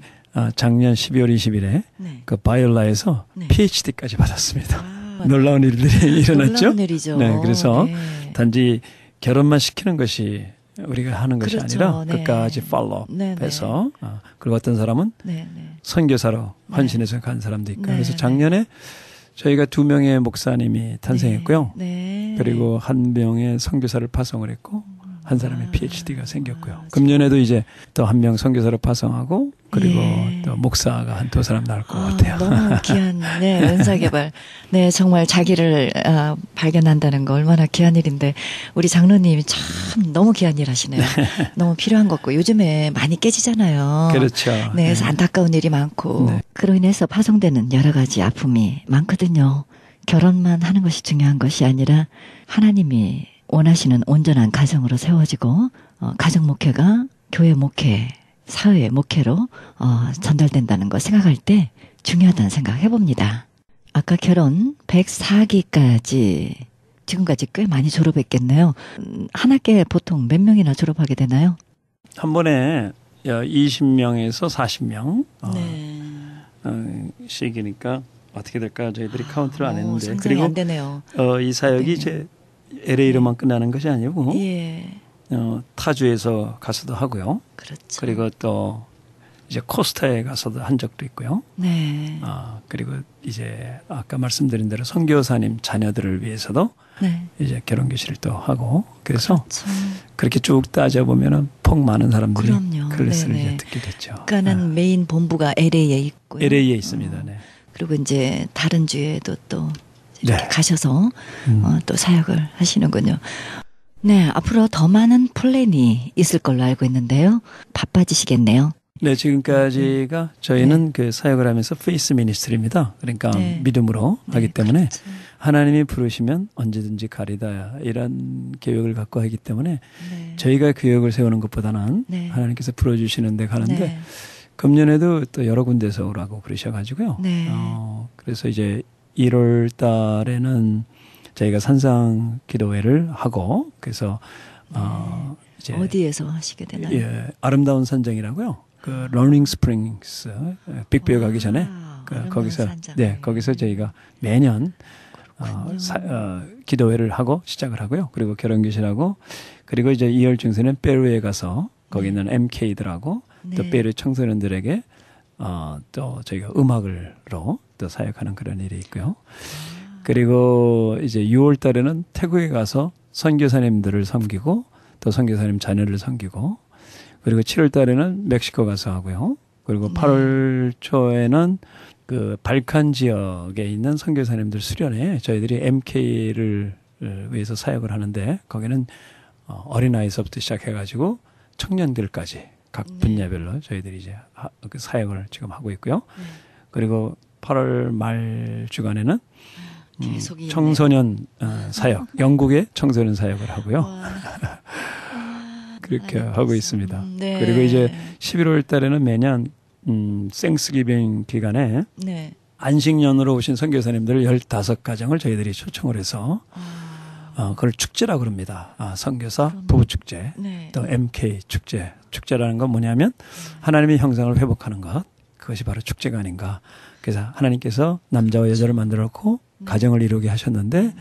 Speaker 4: 작년 12월 20일에
Speaker 2: 네.
Speaker 4: 그 바이올라에서
Speaker 2: 네.
Speaker 4: PhD까지 받았습니다.
Speaker 2: 아,
Speaker 4: 놀라운 일들이 일어났죠.
Speaker 2: 놀라운 일이죠.
Speaker 4: 네, 그래서
Speaker 2: 네.
Speaker 4: 단지 결혼만 시키는 것이 우리가 하는 것이
Speaker 2: 그렇죠.
Speaker 4: 아니라
Speaker 2: 네.
Speaker 4: 끝까지 팔로우해서 그리고 어떤 사람은
Speaker 2: 네, 네.
Speaker 4: 선교사로 헌신해서 간 사람도 있고
Speaker 2: 네,
Speaker 4: 그래서
Speaker 2: 네.
Speaker 4: 작년에 저희가 2명의 목사님이 탄생했고요.
Speaker 2: 네.
Speaker 4: 그리고 1명의 선교사를 파송을 했고 한 사람의 PhD가 생겼고요.
Speaker 2: 아,
Speaker 4: 금년에도 이제 또 1명 선교사를 파송하고 그리고
Speaker 2: 예.
Speaker 4: 또 목사가 한 2사람 나올 것 같아요.
Speaker 2: 너무 귀한 은사개발. 네, 정말 자기를 발견한다는 거 얼마나 귀한 일인데 우리 장로님이 참 너무 귀한 일 하시네요. 너무 필요한 것 같고 요즘에 많이 깨지잖아요.
Speaker 4: 그렇죠.
Speaker 2: 네, 그래서 안타까운 일이 많고
Speaker 4: 네.
Speaker 2: 그로 인해서 파송되는 여러 가지 아픔이 많거든요. 결혼만 하는 것이 중요한 것이 아니라 하나님이 원하시는 온전한 가정으로 세워지고 가정 목회가 교회 목회, 사회 목회로 전달된다는 거 생각할 때 중요하다는 생각 해봅니다. 아까 결혼 104기까지 지금까지 꽤 많이 졸업했겠네요. 한 학기에 보통 몇 명이나 졸업하게 되나요?
Speaker 4: 한 번에 20명에서 40명
Speaker 2: 네.
Speaker 4: 씩이니까 어떻게 될까요? 저희들이 카운트를 안 했는데
Speaker 2: 상상이
Speaker 4: 그리고
Speaker 2: 안 되네요.
Speaker 4: 이 사역이
Speaker 2: 네.
Speaker 4: 이제 LA로만 끝나는 것이 아니고
Speaker 2: 예,
Speaker 4: 타주에서 가서도 하고요.
Speaker 2: 그렇죠.
Speaker 4: 그리고 또 이제 코스타에 가서도 한 적도 있고요.
Speaker 2: 네,
Speaker 4: 그리고 이제 아까 말씀드린 대로 선교사님 자녀들을 위해서도
Speaker 2: 네.
Speaker 4: 이제 결혼교실을 또 하고 그래서
Speaker 2: 참.
Speaker 4: 그렇게 쭉 따져보면은 폭 많은 사람들이
Speaker 2: 그럼요.
Speaker 4: 클래스를
Speaker 2: 네네.
Speaker 4: 이제 듣게 됐죠.
Speaker 2: 그러니까는 메인 본부가 LA에 있고요.
Speaker 4: LA에 있습니다. 네.
Speaker 2: 그리고 이제 다른 주에도 또 이렇게
Speaker 4: 네.
Speaker 2: 가셔서 또 사역을 하시는군요. 네, 앞으로 더 많은 플랜이 있을 걸로 알고 있는데요. 바빠지시겠네요.
Speaker 4: 네, 지금까지가 저희는 그 사역을 하면서 페이스 미니스트리입니다. 그러니까
Speaker 2: 네.
Speaker 4: 믿음으로 하기 때문에
Speaker 2: 그렇죠.
Speaker 4: 하나님이 부르시면 언제든지 가리다 이런 계획을 갖고 하기 때문에
Speaker 2: 네.
Speaker 4: 저희가 계획을 세우는 것보다는
Speaker 2: 네.
Speaker 4: 하나님께서 불러주시는 데 가는데
Speaker 2: 네.
Speaker 4: 금년에도 또 여러 군데서 오라고 그러셔가지고요.
Speaker 2: 네.
Speaker 4: 그래서 이제 1월 달에는 저희가 산상 기도회를 하고 그래서 이제
Speaker 2: 어디에서 하시게 되나요?
Speaker 4: 예, 아름다운 산정이라고요. 그 러닝 스프링스 빅베어 가기 전에 거기서 거기서 저희가 매년 기도회를 하고 시작을 하고요. 그리고 결혼교실하고 그리고 이제 2월 중순에는 페루에 가서 거기 있는 MK들하고 또 페루 청소년들에게 또 저희가 음악으로 또 사역하는 그런 일이 있고요. 그리고 이제 6월 달에는 태국에 가서 선교사님들을 섬기고 또 선교사님 자녀를 섬기고 그리고 7월 달에는 멕시코 가서 하고요. 그리고 8월 초에는 그 발칸 지역에 있는 선교사님들 수련회 저희들이 MK를 위해서 사역을 하는데 거기는 어린아이서부터 시작해가지고 청년들까지 각 분야별로 저희들이 이제 그 사역을 지금 하고 있고요. 그리고 8월 말 주간에는 청소년 사역, 영국의 청소년 사역을 하고요. 그렇게 하고 있습니다.
Speaker 2: 네.
Speaker 4: 그리고 이제 11월 달에는 매년 생스기빙 기간에 안식년으로 오신 선교사님들 15가정을 저희들이 초청을 해서 그걸 축제라고 그럽니다. 선교사 부부축제, 또 MK 축제. 축제라는 건 뭐냐면 하나님의 형상을 회복하는 것. 그것이 바로 축제가 아닌가. 그래서 하나님께서 남자와 여자를 만들었고 가정을 이루게 하셨는데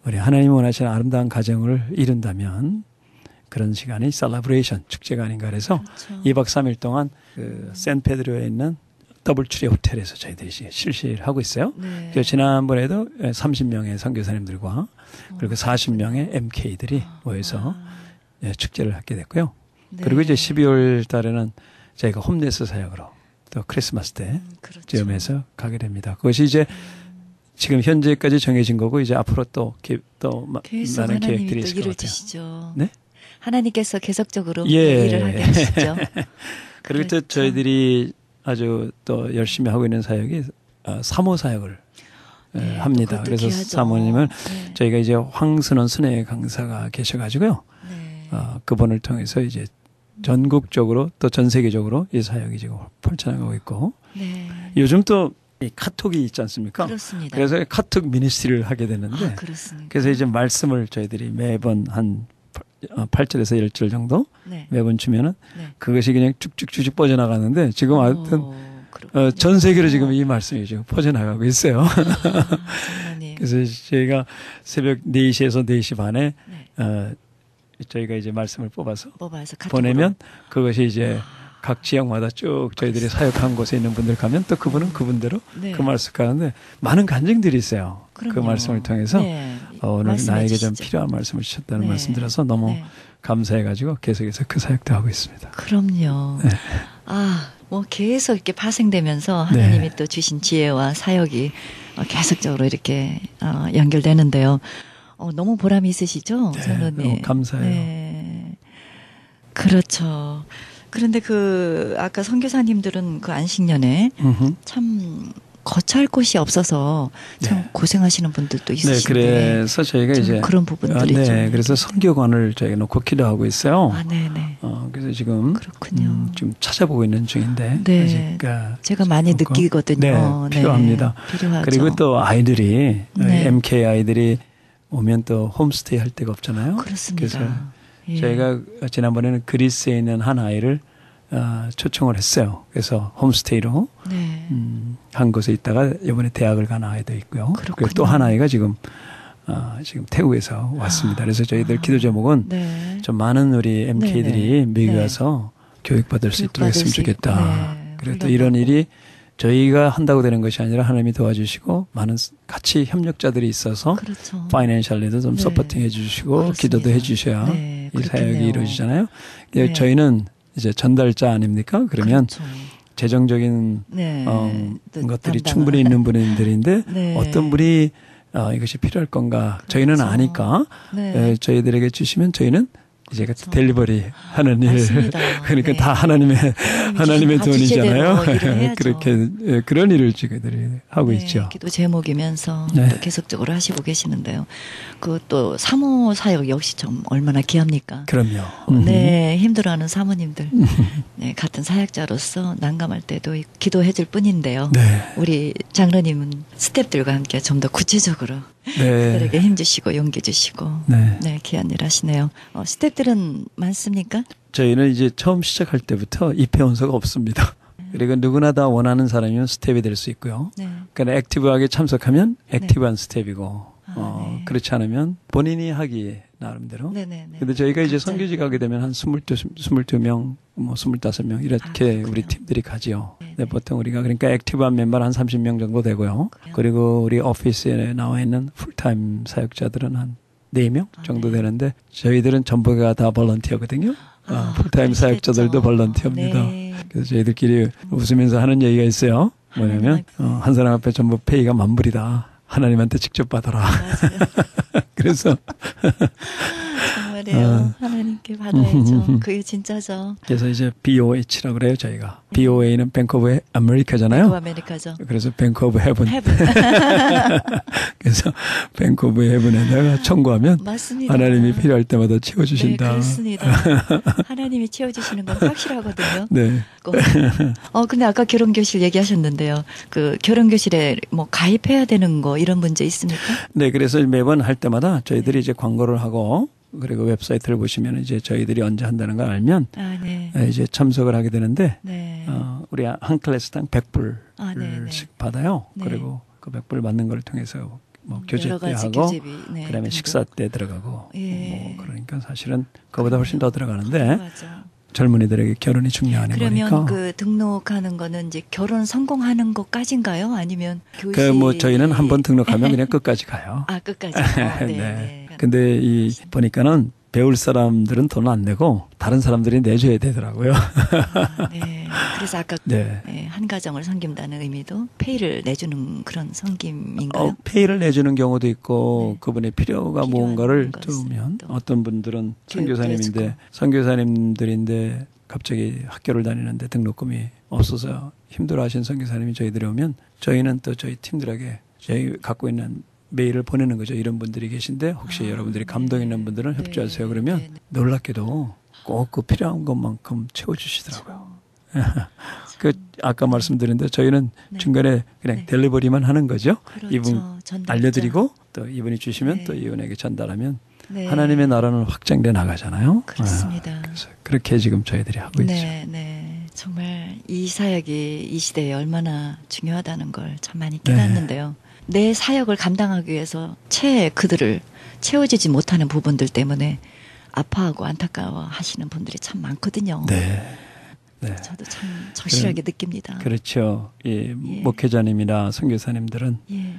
Speaker 4: 우리 하나님이 원하시는 아름다운 가정을 이룬다면 그런 시간이 셀러브레이션 축제가 아닌가 그래서 2박 3일 동안 그 샌페드로에 있는 더블 트리 호텔에서 저희들이 실시를 하고 있어요.
Speaker 2: 네.
Speaker 4: 그래서 지난번에도 30명의 선교사님들과 그리고 40명의 MK들이 모여서 축제를 하게 됐고요.
Speaker 2: 네.
Speaker 4: 그리고 이제 12월 달에는 저희가 홈레스 사역으로 또 크리스마스 때
Speaker 2: 그렇죠.
Speaker 4: 쯤에서 가게 됩니다. 그것이 이제 지금 현재까지 정해진 거고 이제 앞으로 또
Speaker 2: 계속
Speaker 4: 많은
Speaker 2: 하나님이
Speaker 4: 계획들이
Speaker 2: 또
Speaker 4: 있을 것
Speaker 2: 일을
Speaker 4: 같아요.
Speaker 2: 주시죠.
Speaker 4: 네?
Speaker 2: 하나님께서 계속적으로
Speaker 4: 예.
Speaker 2: 일을 하게 하시죠.
Speaker 4: 그리고 또
Speaker 2: 그렇죠.
Speaker 4: 저희들이 아주 또 열심히 하고 있는 사역이 사모 사역을
Speaker 2: 네,
Speaker 4: 합니다.
Speaker 2: 또
Speaker 4: 그래서
Speaker 2: 귀하죠.
Speaker 4: 사모님을
Speaker 2: 네.
Speaker 4: 저희가 이제 황순원 순회 강사가 계셔가지고요.
Speaker 2: 네.
Speaker 4: 그분을 통해서 이제 전국적으로 또 전 세계적으로 이 사역이 지금 펼쳐나가고 있고
Speaker 2: 네.
Speaker 4: 요즘 또 이 카톡이 있지 않습니까?
Speaker 2: 그렇습니다.
Speaker 4: 그래서 카톡 미니스트리를 하게 되는데
Speaker 2: 그렇습니다.
Speaker 4: 그래서 이제 말씀을 저희들이 매번 한 8절에서 10절 정도
Speaker 2: 네.
Speaker 4: 매번 주면은
Speaker 2: 네.
Speaker 4: 그것이 그냥 쭉쭉쭉 뻗어나가는데 지금 하여튼
Speaker 2: 그렇군요.
Speaker 4: 전 세계로 지금 이 말씀이 지금 퍼져나가고 있어요.
Speaker 2: 장로님.
Speaker 4: 그래서 저희가 새벽 4시에서 4시 반에
Speaker 2: 네.
Speaker 4: 저희가 이제 말씀을 뽑아서
Speaker 2: 뽑아서 카톡으로.
Speaker 4: 보내면 그것이 이제 각 지역마다 쭉 저희들이 사역한 곳에 있는 분들 가면 또 그분은 그분대로
Speaker 2: 네.
Speaker 4: 그 말씀 가는데 많은 간증들이 있어요. 그
Speaker 2: 그럼요.
Speaker 4: 말씀을 통해서
Speaker 2: 네.
Speaker 4: 오늘
Speaker 2: 말씀해
Speaker 4: 나에게 좀
Speaker 2: 주시죠.
Speaker 4: 필요한 말씀을 주셨다는
Speaker 2: 네.
Speaker 4: 말씀 들어서 너무
Speaker 2: 네.
Speaker 4: 감사해가지고 계속해서 그 사역도 하고 있습니다.
Speaker 2: 그럼요.
Speaker 4: 네.
Speaker 2: 뭐 계속 이렇게 파생되면서 하나님이
Speaker 4: 네.
Speaker 2: 또 주신 지혜와 사역이 계속적으로 이렇게 연결되는데요. 너무 보람이 있으시죠,
Speaker 4: 네,
Speaker 2: 장로님?
Speaker 4: 너무 감사해요.
Speaker 2: 네. 그렇죠. 그런데 아까 선교사님들은 그 안식년에
Speaker 4: 음흠.
Speaker 2: 참 거처할 곳이 없어서 참
Speaker 4: 네.
Speaker 2: 고생하시는 분들도
Speaker 4: 네,
Speaker 2: 있으신데.
Speaker 4: 그래서 저희가
Speaker 2: 좀
Speaker 4: 이제
Speaker 2: 그런 부분들이 좀
Speaker 4: 네, 그래서 선교관을 저희가 놓고 기도하고 있어요.
Speaker 2: 네네.
Speaker 4: 그래서 지금
Speaker 2: 그렇군요.
Speaker 4: 좀 찾아보고 있는 중인데
Speaker 2: 네.
Speaker 4: 아직
Speaker 2: 제가 많이
Speaker 4: 없고.
Speaker 2: 느끼거든요.
Speaker 4: 네, 필요합니다.
Speaker 2: 필요하죠.
Speaker 4: 그리고 또 아이들이
Speaker 2: 네.
Speaker 4: MK 아이들이 오면 또 홈스테이 할 데가 없잖아요.
Speaker 2: 그렇습니다.
Speaker 4: 그래서
Speaker 2: 예.
Speaker 4: 저희가 지난번에는 그리스에 있는 한 아이를 초청을 했어요. 그래서 홈스테이로
Speaker 2: 네.
Speaker 4: 한 곳에 있다가 이번에 대학을 간 아이도 있고요.
Speaker 2: 그렇군요.
Speaker 4: 또 한 아이가 지금 태국에서 왔습니다. 그래서 저희들 기도 제목은
Speaker 2: 네.
Speaker 4: 좀 많은 우리 MK들이
Speaker 2: 네.
Speaker 4: 미국에
Speaker 2: 네.
Speaker 4: 와서 교육받을 수 있도록
Speaker 2: 교육받을
Speaker 4: 했으면
Speaker 2: 수 있-
Speaker 4: 좋겠다.
Speaker 2: 네.
Speaker 4: 그리고 또
Speaker 2: 훌륭하고.
Speaker 4: 이런 일이 저희가 한다고 되는 것이 아니라 하나님이 도와주시고 많은 같이 협력자들이 있어서
Speaker 2: 그렇죠.
Speaker 4: 파이낸셜리도 좀
Speaker 2: 네.
Speaker 4: 서포팅 해주시고
Speaker 2: 그렇습니다.
Speaker 4: 기도도 해주셔야
Speaker 2: 네,
Speaker 4: 이 사역이
Speaker 2: 그렇겠네요.
Speaker 4: 이루어지잖아요.
Speaker 2: 네.
Speaker 4: 저희는 이제 전달자 아닙니까? 그러면
Speaker 2: 그렇죠.
Speaker 4: 재정적인
Speaker 2: 네. 또
Speaker 4: 것들이
Speaker 2: 담당을-
Speaker 4: 충분히 있는 분들인데
Speaker 2: 네.
Speaker 4: 어떤 분이 이것이 필요할 건가 저희는
Speaker 2: 그렇죠.
Speaker 4: 아니까
Speaker 2: 네.
Speaker 4: 저희들에게 주시면 저희는 이제
Speaker 2: 그렇죠.
Speaker 4: 델리버리 하는 일
Speaker 2: 맞습니다.
Speaker 4: 그러니까
Speaker 2: 네.
Speaker 4: 다 하나님의
Speaker 2: 다
Speaker 4: 돈이잖아요.
Speaker 2: 지시대로 일을 해야죠.
Speaker 4: 그렇게 그런 일을 저희들이 하고
Speaker 2: 네,
Speaker 4: 있죠.
Speaker 2: 기도 제목이면서
Speaker 4: 네.
Speaker 2: 또 계속적으로 하시고 계시는데요. 또 사모 사역 역시 좀 얼마나 귀합니까?
Speaker 4: 그럼요.
Speaker 2: 네, 힘들어하는 사모님들, 네, 같은 사역자로서 난감할 때도 기도해줄 뿐인데요.
Speaker 4: 네.
Speaker 2: 우리 장로님은 스태프들과 함께 좀 더 구체적으로
Speaker 4: 네.
Speaker 2: 그들에게 힘주시고 용기 주시고,
Speaker 4: 네.
Speaker 2: 네, 귀한 일 하시네요. 스태프들은 많습니까?
Speaker 4: 저희는 이제 처음 시작할 때부터 입회원서가 없습니다. 그리고 누구나 다 원하는 사람이면 스텝이 될 수 있고요.
Speaker 2: 네,
Speaker 4: 그러니까 액티브하게 참석하면 액티브한 스텝이고
Speaker 2: 네.
Speaker 4: 그렇지 않으면 본인이 하기에 나름대로.
Speaker 2: 네네네.
Speaker 4: 근데 저희가 이제
Speaker 2: 각자.
Speaker 4: 선교지 가게 되면 한 22명, 25명 이렇게
Speaker 2: 그렇군요.
Speaker 4: 우리 팀들이 가지요.
Speaker 2: 네네.
Speaker 4: 근데 보통 우리가 그러니까 액티브한 멤버는 한 30명 정도 되고요.
Speaker 2: 그래요?
Speaker 4: 그리고 우리 오피스에 나와 있는 풀타임 사역자들은 한 4명 정도
Speaker 2: 네.
Speaker 4: 되는데 저희들은 전부가 다 볼런티어거든요. 풀타임
Speaker 2: 그러시겠죠.
Speaker 4: 사역자들도 볼런티어입니다.
Speaker 2: 네.
Speaker 4: 그래서 저희들끼리 웃으면서 하는 얘기가 있어요. 뭐냐면 한 사람 앞에 전부 페이가 만불이다. 하나님한테 직접 받아라.
Speaker 2: 맞아요.
Speaker 4: 그래서
Speaker 2: 정말이에요. 하나님께 받아야죠. 그게 진짜죠.
Speaker 4: 그래서 이제 BOH라고 그래요 저희가. BOA는 뱅크 오브 아메리카잖아요.
Speaker 2: 그 아메리카죠.
Speaker 4: 그래서 뱅크 오브 헤븐.
Speaker 2: 헤븐.
Speaker 4: 그래서 뱅크 오브 헤븐에다가 청구하면
Speaker 2: 맞습니다.
Speaker 4: 하나님이 필요할 때마다
Speaker 2: 네,
Speaker 4: 채워주신다.
Speaker 2: 그렇습니다. 하나님이 채워주시는 건 확실하거든요.
Speaker 4: 네.
Speaker 2: 근데 아까 결혼교실 얘기하셨는데요. 그 결혼교실에 뭐 가입해야 되는 거 이런 문제 있습니까?
Speaker 4: 네, 그래서 매번 할 때마다 저희들이 이제 광고를 하고 그리고 웹사이트를 보시면 이제 저희들이 언제 한다는 걸 알면
Speaker 2: 네.
Speaker 4: 이제 참석을 하게 되는데
Speaker 2: 네.
Speaker 4: 우리 한 클래스당 100불씩
Speaker 2: 네네.
Speaker 4: 받아요.
Speaker 2: 네.
Speaker 4: 그리고 그 100불 받는 걸 통해서 뭐 교제
Speaker 2: 여러
Speaker 4: 때
Speaker 2: 가지
Speaker 4: 하고
Speaker 2: 교재비, 네,
Speaker 4: 그다음에
Speaker 2: 등등.
Speaker 4: 식사 때 들어가고
Speaker 2: 예.
Speaker 4: 뭐 그러니까 사실은 그거보다 훨씬 더 들어가는데
Speaker 2: 맞아.
Speaker 4: 젊은이들에게 결혼이 중요한
Speaker 2: 그러면
Speaker 4: 거니까.
Speaker 2: 그 등록하는 거는 이제 결혼 성공하는 것까지인가요? 아니면 교시?
Speaker 4: 그 뭐 저희는 한번 등록하면 그냥 끝까지 가요.
Speaker 2: 아, 끝까지. 네.
Speaker 4: 네. 근데 이 보니까는 배울 사람들은 돈 안 내고 다른 사람들이 내줘야 되더라고요.
Speaker 2: 아, 네. 그래서 아까
Speaker 4: 네.
Speaker 2: 네, 한 가정을 섬긴다는 의미도 페이를 내주는 그런 섬김인가요?
Speaker 4: 페이를 내주는 경우도 있고
Speaker 2: 네.
Speaker 4: 그분의 필요가
Speaker 2: 필요한
Speaker 4: 무언가를
Speaker 2: 것을
Speaker 4: 두면
Speaker 2: 또
Speaker 4: 어떤 분들은
Speaker 2: 교육도
Speaker 4: 선교사님인데
Speaker 2: 해주고.
Speaker 4: 선교사님들인데 갑자기 학교를 다니는데 등록금이 없어서 힘들어하신 선교사님이 저희들이 오면 저희는 또 저희 팀들에게 저희 갖고 있는 메일을 보내는 거죠. 이런 분들이 계신데 혹시 여러분들이 감동 있는 분들은 협조하세요. 그러면
Speaker 2: 네, 네.
Speaker 4: 놀랍게도 꼭 그 필요한 것만큼 채워주시더라고요. 그 아까 말씀드린 대로 저희는
Speaker 2: 네.
Speaker 4: 중간에 그냥
Speaker 2: 네.
Speaker 4: 델리버리만 하는 거죠.
Speaker 2: 그렇죠.
Speaker 4: 이분
Speaker 2: 전달자.
Speaker 4: 알려드리고 또 이분이 주시면
Speaker 2: 네.
Speaker 4: 또 이분에게 전달하면
Speaker 2: 네.
Speaker 4: 하나님의 나라는 확장돼 나가잖아요.
Speaker 2: 그렇습니다.
Speaker 4: 그래서 그렇게 지금 저희들이 하고 있죠.
Speaker 2: 네, 네. 정말 이 사역이 이 시대에 얼마나 중요하다는 걸 참 많이 깨닫는데요. 내 사역을 감당하기 위해서 그들을 채워지지 못하는 부분들 때문에 아파하고 안타까워 하시는 분들이 참 많거든요.
Speaker 4: 네. 네.
Speaker 2: 저도 참 절실하게 느낍니다.
Speaker 4: 그렇죠. 이 목회자님이나 선교사님들은
Speaker 2: 예.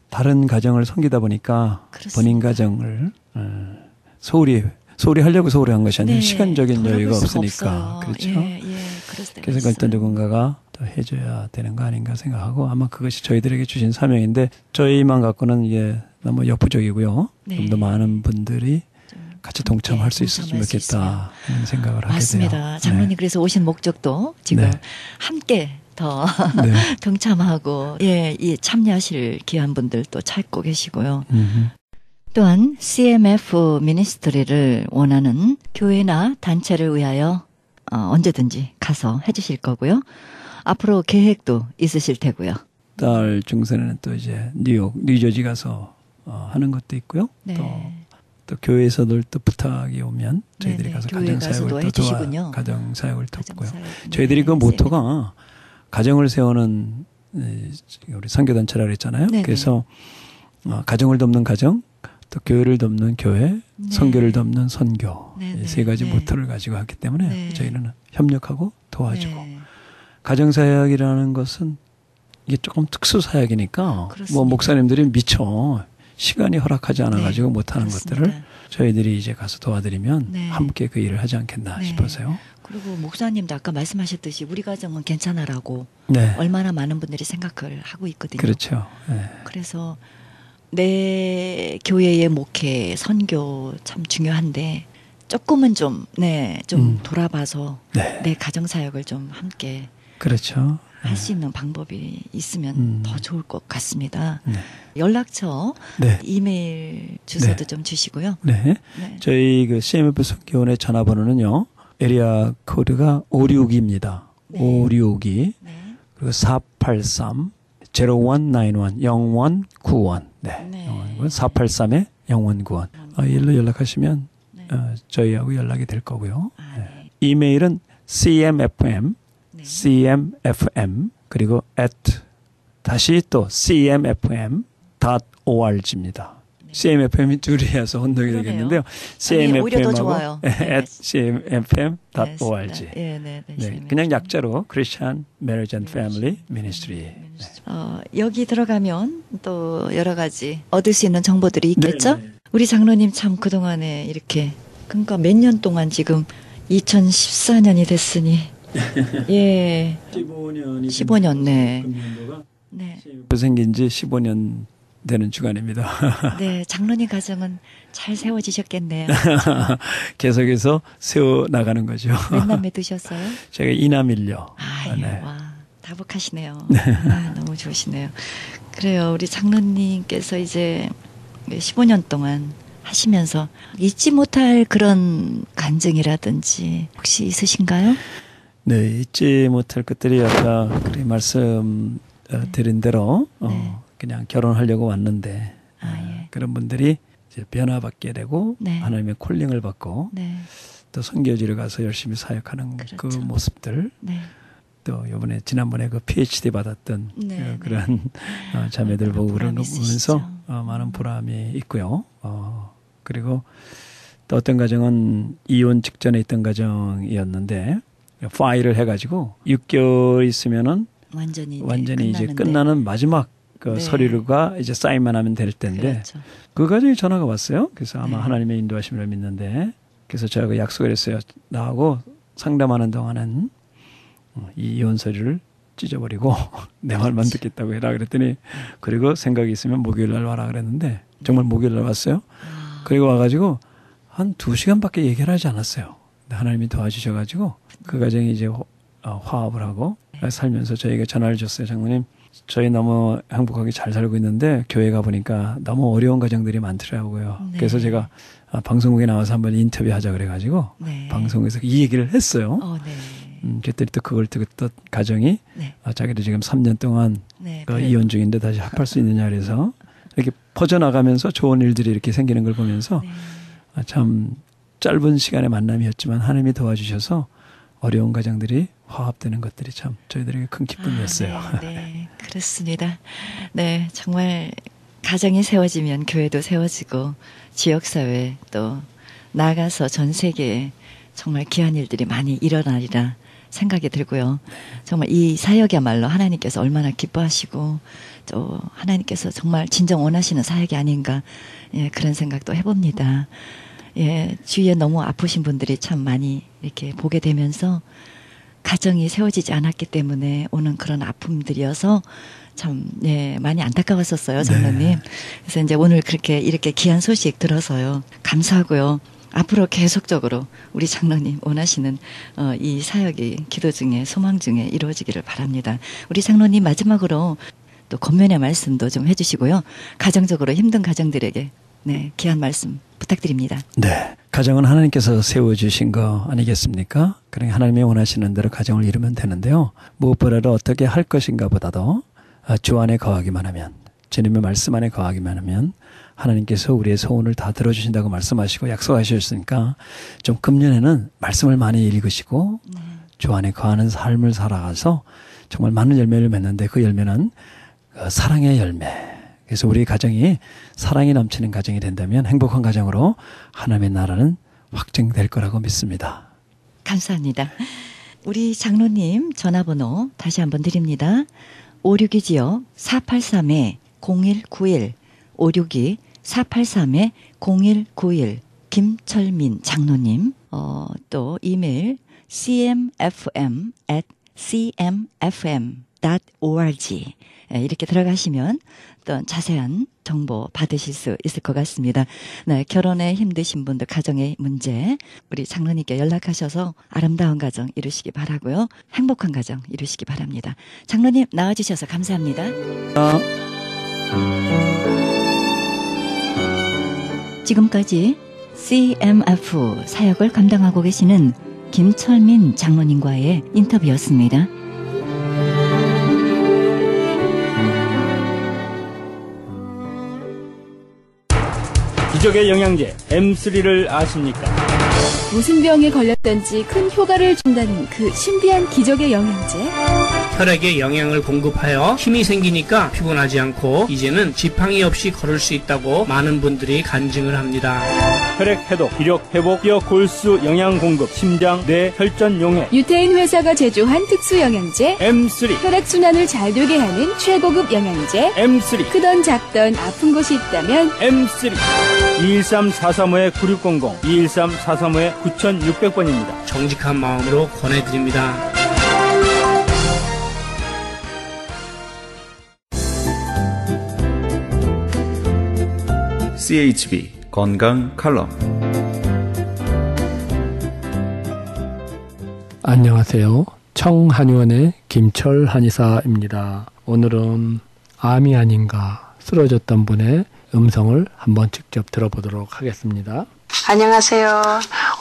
Speaker 4: 다른 가정을 섬기다 보니까
Speaker 2: 그렇습니다.
Speaker 4: 본인 가정을 소홀히 하려고 소홀히 한 것이 아니라
Speaker 2: 네,
Speaker 4: 시간적인
Speaker 2: 돌아볼
Speaker 4: 여유가
Speaker 2: 수가
Speaker 4: 없으니까
Speaker 2: 없어요.
Speaker 4: 그렇죠.
Speaker 2: 예, 그랬을 때가
Speaker 4: 그래서 어떤
Speaker 2: 있어요.
Speaker 4: 누군가가 또 해줘야 되는 거 아닌가 생각하고 아마 그것이 저희들에게 주신 사명인데 저희만 갖고는 이게 너무 역부족이고요.
Speaker 2: 네.
Speaker 4: 좀 더 많은 분들이
Speaker 2: 좀
Speaker 4: 같이 동참할 수 있었으면
Speaker 2: 동참할 수
Speaker 4: 좋겠다 하는 생각을 하게 돼요.
Speaker 2: 맞습니다. 장로님 그래서 오신 목적도 지금
Speaker 4: 네.
Speaker 2: 함께 더
Speaker 4: 네.
Speaker 2: 동참하고 이 참여하실 귀한 분들 또 찾고 계시고요.
Speaker 4: 음.
Speaker 2: 또한 CMF 미니스트리를 원하는 교회나 단체를 위하여 언제든지 가서 해주실 거고요. 앞으로 계획도 있으실 테고요.
Speaker 4: 달 중순에는 또 이제 뉴저지 가서 하는 것도 있고요.
Speaker 2: 네.
Speaker 4: 또 교회에서도 또 부탁이 오면 저희들이
Speaker 2: 네네.
Speaker 4: 가서
Speaker 2: 교회
Speaker 4: 가정
Speaker 2: 가서도
Speaker 4: 사역을 또
Speaker 2: 해주시군요.
Speaker 4: 가정 사역을 돕고요.
Speaker 2: 가정사역.
Speaker 4: 저희들이 그
Speaker 2: 네,
Speaker 4: 모토가 가정을 세우는 우리 선교단체라 그랬잖아요.
Speaker 2: 네네.
Speaker 4: 그래서 가정을 돕는 가정, 또 교회를 돕는 교회,
Speaker 2: 네.
Speaker 4: 선교를 돕는 선교
Speaker 2: 네네.
Speaker 4: 이 세 가지
Speaker 2: 네.
Speaker 4: 모토를 가지고 왔기 때문에
Speaker 2: 네.
Speaker 4: 저희는 협력하고 도와주고
Speaker 2: 네.
Speaker 4: 가정 사역이라는 것은 이게 조금 특수 사역이니까
Speaker 2: 그렇습니다.
Speaker 4: 뭐 목사님들이 미처 시간이 허락하지 않아 가지고
Speaker 2: 네.
Speaker 4: 못하는
Speaker 2: 그렇습니다.
Speaker 4: 것들을 저희들이 이제 가서 도와드리면
Speaker 2: 네.
Speaker 4: 함께 그 일을 하지 않겠나
Speaker 2: 네.
Speaker 4: 싶어서요.
Speaker 2: 그리고 목사님도 아까 말씀하셨듯이 우리 가정은 괜찮아라고
Speaker 4: 네,
Speaker 2: 얼마나 많은 분들이 생각을 하고 있거든요.
Speaker 4: 그렇죠. 네.
Speaker 2: 그래서 내 교회의 목회, 선교 참 중요한데 조금은 좀 돌아봐서
Speaker 4: 네,
Speaker 2: 내 가정 사역을 좀 함께
Speaker 4: 그렇죠.
Speaker 2: 할 수 있는 방법이 있으면 더 좋을 것 같습니다.
Speaker 4: 네,
Speaker 2: 연락처,
Speaker 4: 네,
Speaker 2: 이메일 주소도
Speaker 4: 네.
Speaker 2: 좀 주시고요.
Speaker 4: 네.
Speaker 2: 네.
Speaker 4: 저희 그 CMF 선교원의 전화번호는요. 에리아 코드가 562입니다.
Speaker 2: 네.
Speaker 4: 562
Speaker 2: 네.
Speaker 4: 그리고 483 0191 0191 네.
Speaker 2: 네.
Speaker 4: 483에 0191 일로 연락하시면
Speaker 2: 네.
Speaker 4: 저희하고 연락이 될 거고요.
Speaker 2: 아,
Speaker 4: 네.
Speaker 2: 네.
Speaker 4: 이메일은 cmfm
Speaker 2: 네.
Speaker 4: cmfm 그리고 다시 또 cmfm.org입니다. CMFM이 둘이어서 혼동이
Speaker 2: 그러네요.
Speaker 4: 되겠는데요.
Speaker 2: 아니, 오히려 더
Speaker 4: CMFM하고
Speaker 2: 좋아요. 네.
Speaker 4: cmfm.org.
Speaker 2: 네.
Speaker 4: 네, 그냥 약자로 Christian Marriage and Family Ministry.
Speaker 2: 여기 들어가면 또 여러 가지 얻을 수 있는 정보들이 있겠죠?
Speaker 4: 네, 네.
Speaker 2: 우리 장로님 참 그동안에 이렇게 그러니까 몇 년 동안 지금 2014년이 됐으니 예 15년 네. 네.
Speaker 4: 생긴 지 15년 되는 주간입니다.
Speaker 2: 네, 장로님 가정은 잘 세워지셨겠네요.
Speaker 4: 계속해서 세워 나가는 거죠.
Speaker 2: 몇 남매 두셨어요?
Speaker 4: 제가 이남일녀.
Speaker 2: 아유,
Speaker 4: 네.
Speaker 2: 와, 다복하시네요. 아, 너무 좋으시네요. 그래요, 우리 장로님께서 이제 15년 동안 하시면서 잊지 못할 그런 간증이라든지 혹시 있으신가요?
Speaker 4: 네, 잊지 못할 것들이 아까 그래 말씀 드린 대로
Speaker 2: 네.
Speaker 4: 그냥 결혼하려고 왔는데
Speaker 2: 예.
Speaker 4: 그런 분들이 이제 변화받게 되고
Speaker 2: 네.
Speaker 4: 하나님의 콜링을 받고
Speaker 2: 네,
Speaker 4: 또 선교지를 가서 열심히 사역하는 그
Speaker 2: 그렇죠.
Speaker 4: 모습들
Speaker 2: 네.
Speaker 4: 또 지난번에 그 PhD 받았던
Speaker 2: 네,
Speaker 4: 그런 자매들 보고
Speaker 2: 보람이
Speaker 4: 그러면서
Speaker 2: 있으시죠.
Speaker 4: 많은 보람이 있고요. 그리고 또 어떤 가정은 이혼 직전에 있던 가정이었는데 파일을 해가지고 6개월 있으면은 완전히 이제 끝나는 마지막 그
Speaker 2: 네.
Speaker 4: 서류가 이제 사인만 하면 될 텐데
Speaker 2: 그렇죠.
Speaker 4: 그 가정에 전화가 왔어요. 그래서 아마
Speaker 2: 네.
Speaker 4: 하나님의 인도하심을 믿는데 그래서 제가 약속을 했어요. 나하고 상담하는 동안은 이 이혼 서류를 찢어버리고 내 말만 듣겠다고 해라 그랬더니 그리고 생각이 있으면 목요일 날 와라 그랬는데 정말 목요일 날 왔어요. 그리고 와가지고 한 2시간밖에 얘기를 하지 않았어요. 하나님이 도와주셔가지고 그 가정이 이제 화합을 하고 살면서 저희가 전화를 줬어요. 장로님, 저희 너무 행복하게 잘 살고 있는데 교회 가보니까 너무 어려운 가정들이 많더라고요.
Speaker 2: 네.
Speaker 4: 그래서 제가 방송국에 나와서 한번 인터뷰하자 그래가지고
Speaker 2: 네.
Speaker 4: 방송에서 이 얘기를 했어요.
Speaker 2: 네.
Speaker 4: 그랬더니 또 그걸 듣던 가정이
Speaker 2: 네.
Speaker 4: 자기도 지금 3년 동안
Speaker 2: 네.
Speaker 4: 이혼 중인데 다시 합할 수 있느냐 그래서 이렇게 퍼져나가면서 좋은 일들이 이렇게 생기는 걸 보면서
Speaker 2: 네.
Speaker 4: 참 짧은 시간의 만남이었지만 하나님이 도와주셔서 어려운 가정들이 화합되는 것들이 참 저희들에게 큰 기쁨이었어요.
Speaker 2: 네, 그렇습니다. 네, 정말 가정이 세워지면 교회도 세워지고 지역사회 또 나아가서 전 세계에 정말 귀한 일들이 많이 일어나리라 생각이 들고요. 정말 이 사역이야말로 하나님께서 얼마나 기뻐하시고 또 하나님께서 정말 진정 원하시는 사역이 아닌가 그런 생각도 해봅니다. 주위에 너무 아프신 분들이 참 많이 이렇게 보게 되면서 가정이 세워지지 않았기 때문에 오는 그런 아픔들이어서 참 많이 안타까웠었어요, 장로님.
Speaker 4: 네.
Speaker 2: 그래서 이제 오늘 그렇게 이렇게 귀한 소식 들어서요. 감사하고요. 앞으로 계속적으로 우리 장로님 원하시는 이 사역이 기도 중에 소망 중에 이루어지기를 바랍니다. 우리 장로님 마지막으로 또 권면의 말씀도 좀 해주시고요. 가정적으로 힘든 가정들에게 귀한 말씀 부탁드립니다.
Speaker 4: 네. 가정은 하나님께서 세워주신 거 아니겠습니까? 그러니 하나님이 원하시는 대로 가정을 이루면 되는데요. 무엇보다도 어떻게 할 것인가 보다도 주 안에 거하기만 하면, 주님의 말씀 안에 거하기만 하면 하나님께서 우리의 소원을 다 들어주신다고 말씀하시고 약속하셨으니까 좀 금년에는 말씀을 많이 읽으시고 주 안에 거하는 삶을 살아가서 정말 많은 열매를 맺는데 그 열매는 사랑의 열매. 그래서 우리 가정이 사랑이 넘치는 가정이 된다면 행복한 가정으로 하나님의 나라는 확증될 거라고 믿습니다.
Speaker 2: 감사합니다. 우리 장로님 전화번호 다시 한번 드립니다. 562지요. 483-0191 562-483-0191 김철민 장로님. 또 이메일 cmfm@cmfm.org 이렇게 들어가시면 또 자세한 정보 받으실 수 있을 것 같습니다. 네, 결혼에 힘드신 분들 가정의 문제 우리 장로님께 연락하셔서 아름다운 가정 이루시기 바라고요. 행복한 가정 이루시기 바랍니다. 장로님 나와주셔서 감사합니다. 지금까지 CMF 사역을 감당하고 계시는 김철민 장로님과의 인터뷰였습니다.
Speaker 5: 기적의 영양제 M3를 아십니까?
Speaker 6: 무슨 병에 걸렸던지 큰 효과를 준다는 그 신비한 기적의 영양제.
Speaker 7: 혈액에 영양을 공급하여 힘이 생기니까 피곤하지 않고 이제는 지팡이 없이 걸을 수 있다고 많은 분들이 간증을 합니다.
Speaker 5: 혈액 해독, 기력 회복, 뼈 골수 영양 공급, 심장, 뇌, 혈전 용해.
Speaker 6: 유태인 회사가 제조한 특수 영양제.
Speaker 5: M3.
Speaker 6: 혈액 순환을 잘 되게 하는 최고급 영양제.
Speaker 5: M3.
Speaker 6: 크던 작던 아픈 곳이 있다면
Speaker 5: M3. 213-435-9600, 213-435-9600번입니다.
Speaker 7: 정직한 마음으로 권해드립니다.
Speaker 1: CHB 건강 칼럼.
Speaker 8: 안녕하세요. 청한의원의 김철 한의사입니다. 오늘은 암이 아닌가 쓰러졌던 분의 음성을 한번 직접 들어보도록 하겠습니다.
Speaker 9: 안녕하세요.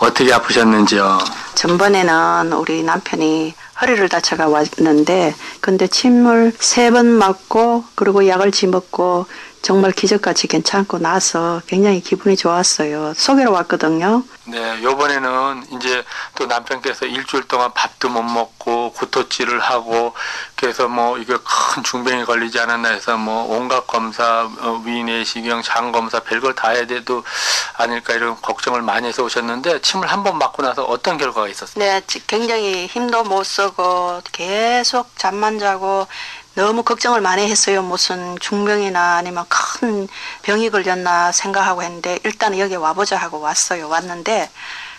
Speaker 10: 어떻게 아프셨는지요?
Speaker 9: 전번에는 우리 남편이 허리를 다쳐가 왔는데 근데 침을 3번 맞고 그리고 약을 지먹고 정말 기적같이 괜찮고 나서 굉장히 기분이 좋았어요. 소개로 왔거든요.
Speaker 10: 네, 요번에는 이제 또 남편께서 일주일 동안 밥도 못 먹고 구토질을 하고 그래서 뭐 이게 큰 중병이 걸리지 않았나 해서 뭐 온갖 검사, 위내시경, 장 검사 별걸 다 해야 돼도 아닐까 이런 걱정을 많이 해서 오셨는데 침을 한 번 맞고 나서 어떤 결과가 있었어요?
Speaker 9: 네, 굉장히 힘도 못 쓰고 계속 잠만 자고 너무 걱정을 많이 했어요. 무슨 중병이나 아니면 큰 병이 걸렸나 생각하고 했는데 일단 여기 와보자 하고 왔어요. 왔는데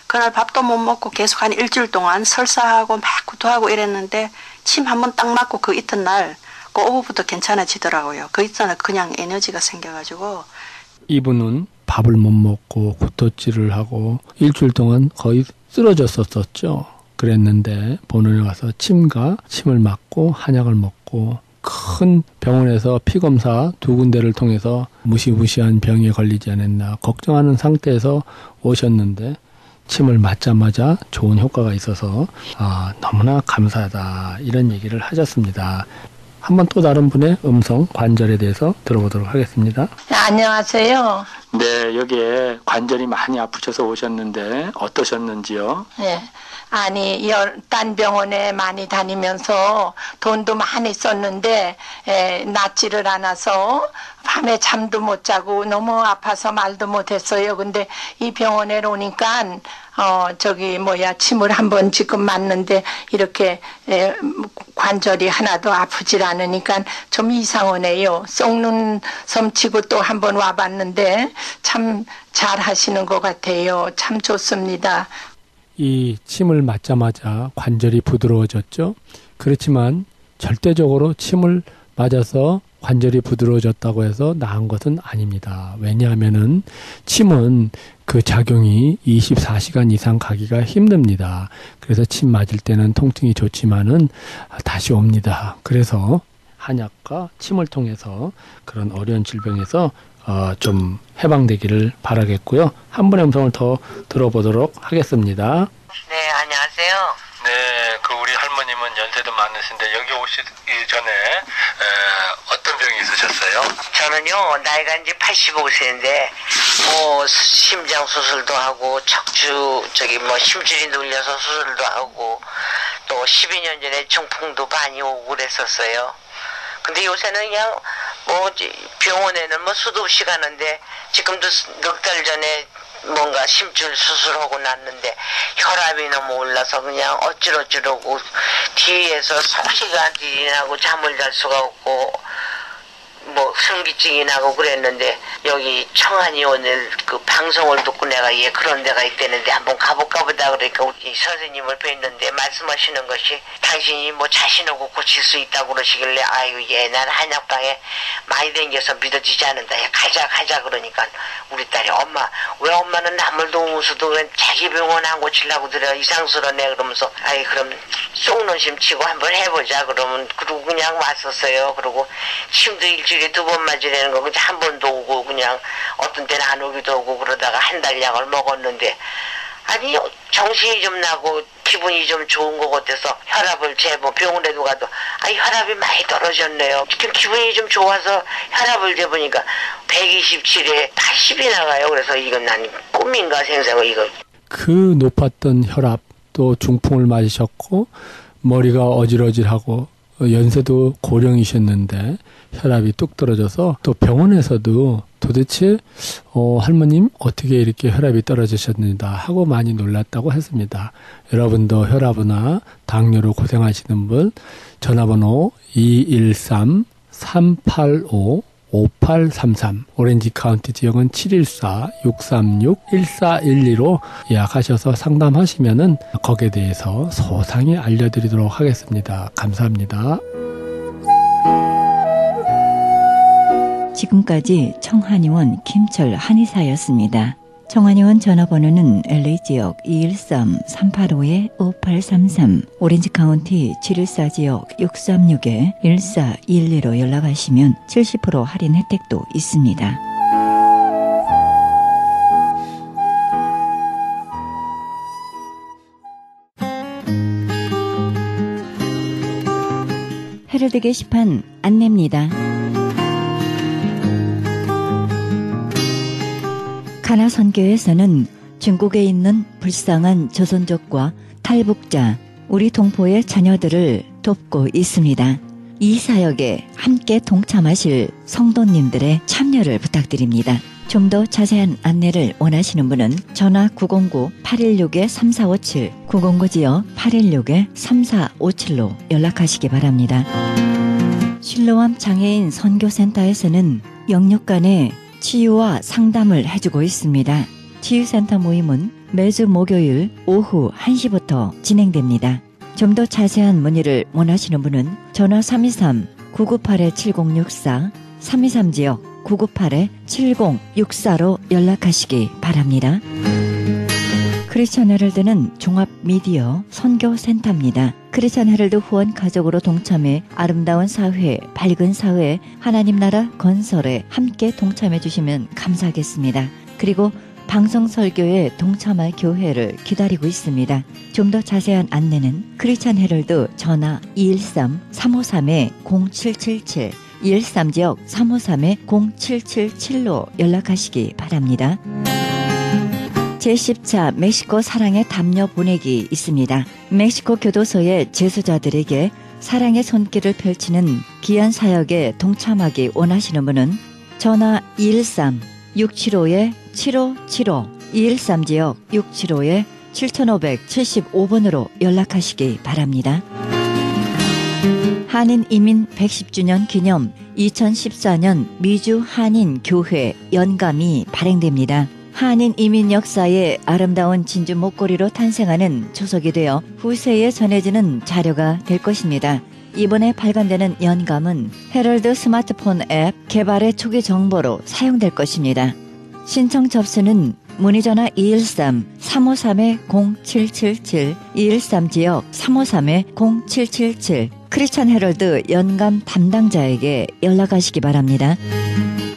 Speaker 9: 그날 밥도 못 먹고 계속 한 일주일 동안 설사하고 막 구토하고 이랬는데 침 한 번 딱 맞고 그 이튿날 그 오후부터 괜찮아지더라고요. 그 이튿날 그냥 에너지가 생겨가지고.
Speaker 8: 이분은 밥을 못 먹고 구토질을 하고 일주일 동안 거의 쓰러졌었죠. 그랬는데 본원에 가서 침을 맞고 한약을 먹고 큰 병원에서 피검사 2군데를 통해서 무시무시한 병에 걸리지 않았나 걱정하는 상태에서 오셨는데 침을 맞자마자 좋은 효과가 있어서 너무나 감사하다 이런 얘기를 하셨습니다. 한번 또 다른 분의 음성 관절에 대해서 들어보도록 하겠습니다.
Speaker 11: 안녕하세요.
Speaker 10: 네, 여기에 관절이 많이 아프셔서 오셨는데 어떠셨는지요?
Speaker 11: 네. 아니, 딴 병원에 많이 다니면서 돈도 많이 썼는데 낫지를 않아서 밤에 잠도 못 자고 너무 아파서 말도 못했어요. 근데 이 병원에 오니까 침을 한번 지금 맞는데 이렇게 관절이 하나도 아프질 않으니까 좀 이상하네요. 썩는 섬치고 또 한번 와봤는데 참 잘 하시는 것 같아요. 참 좋습니다.
Speaker 8: 이 침을 맞자마자 관절이 부드러워졌죠. 그렇지만 절대적으로 침을 맞아서 관절이 부드러워졌다고 해서 나은 것은 아닙니다. 왜냐하면은 침은 그 작용이 24시간 이상 가기가 힘듭니다. 그래서 침 맞을 때는 통증이 좋지만은 다시 옵니다. 그래서 한약과 침을 통해서 그런 어려운 질병에서 좀 해방되기를 바라겠고요. 한 분의 음성을 더 들어보도록 하겠습니다.
Speaker 12: 네, 안녕하세요.
Speaker 10: 네, 우리 할머님은 연세도 많으신데 여기 오시기 전에 어떤 병이 있으셨어요?
Speaker 12: 저는요, 나이가 이제 85세인데, 심장 수술도 하고, 척추, 심줄이 눌려서 수술도 하고, 또 12년 전에 중풍도 많이 오고 그랬었어요. 근데 요새는 그냥, 병원에는 수도 없이 가는데, 지금도 넉 달 전에 뭔가 심줄 수술하고 났는데 혈압이 너무 올라서 그냥 어찌러고 뒤에서 소리가 나고 잠을 잘 수가 없고 현기증이 나고 그랬는데 여기 청안이 오늘 그 방송을 듣고 내가 그런 데가 있다는데 한번 가볼까 보다 그러니까 우리 선생님을 뵀는데 말씀하시는 것이 당신이 자신하고 고칠 수 있다고 그러시길래 난 한약방에 많이 다녀서 믿어지지 않는다. 가자 그러니까 우리 딸이 왜 엄마는 남을 도우면서도 자기 병원 안 고치려고 들여 이상스러네 그러면서 그럼 쏙눈심 치고 한번 해보자 그러고 그냥 왔었어요. 그리고 침도 일주일에 2번 맞으려는 거 한 번도 오고 그냥 어떤 때는 안 오기도 하고 그러다가 한 달 약을 먹었는데 정신이 좀 나고 기분이 좀 좋은 것 같아서 혈압을 재보 병원에도 가도 혈압이 많이 떨어졌네요. 기분이 좀 좋아서 혈압을 재보니까 127에 80이 나가요. 그래서 이건 난 꿈인가 생각하고 이거.
Speaker 8: 그 높았던 혈압 또 중풍을 맞으셨고 머리가 어질어질하고 연세도 고령이셨는데 혈압이 뚝 떨어져서 또 병원에서도 도대체 할머님 어떻게 이렇게 혈압이 떨어지셨는가 하고 많이 놀랐다고 했습니다. 여러분도 혈압이나 당뇨로 고생하시는 분 전화번호 213-385-5833 오렌지 카운티 지역은 714-636-1412로 예약하셔서 상담하시면은 거기에 대해서 소상히 알려드리도록 하겠습니다. 감사합니다.
Speaker 2: 지금까지 청한의원 김철 한의사였습니다. 청한의원 전화번호는 LA지역 213-385-5833, 오렌지카운티 714지역 636-1412로 연락하시면 70% 할인 혜택도 있습니다. 헤럴드 게시판 안내입니다. 가나선교에서는 중국에 있는 불쌍한 조선족과 탈북자, 우리 동포의 자녀들을 돕고 있습니다. 이 사역에 함께 동참하실 성도님들의 참여를 부탁드립니다. 좀 더 자세한 안내를 원하시는 분은 전화 909-816-3457, 909지역 816-3457로 연락하시기 바랍니다. 실로암 장애인 선교센터에서는 영육 간의 치유와 상담을 해주고 있습니다. 치유센터 모임은 매주 목요일 오후 1시부터 진행됩니다. 좀 더 자세한 문의를 원하시는 분은 전화 323-998-7064, 323지역 998-7064로 연락하시기 바랍니다. 크리스천 헤럴드는 종합 미디어 선교센터입니다. 크리스천 헤럴드 후원 가족으로 동참해 아름다운 사회, 밝은 사회, 하나님 나라 건설에 함께 동참해 주시면 감사하겠습니다. 그리고 방송 설교에 동참할 교회를 기다리고 있습니다. 좀 더 자세한 안내는 크리스천 헤럴드 전화 213-353-0777, 213지역 353-0777로 연락하시기 바랍니다. 제10차 멕시코 사랑의 담요 보내기 있습니다. 멕시코 교도소의 재수자들에게 사랑의 손길을 펼치는 귀한 사역에 동참하기 원하시는 분은 전화 213-675-7575, 213지역 675-7575번으로 연락하시기 바랍니다. 한인 이민 110주년 기념 2014년 미주 한인 교회 연감이 발행됩니다. 한인 이민 역사의 아름다운 진주 목걸이로 탄생하는 초석이 되어 후세에 전해지는 자료가 될 것입니다. 이번에 발간되는 연감은 헤럴드 스마트폰 앱 개발의 초기 정보로 사용될 것입니다. 신청 접수는 문의전화 213-353-0777, 213지역 353-0777, 크리스천 헤럴드 연감 담당자에게 연락하시기 바랍니다.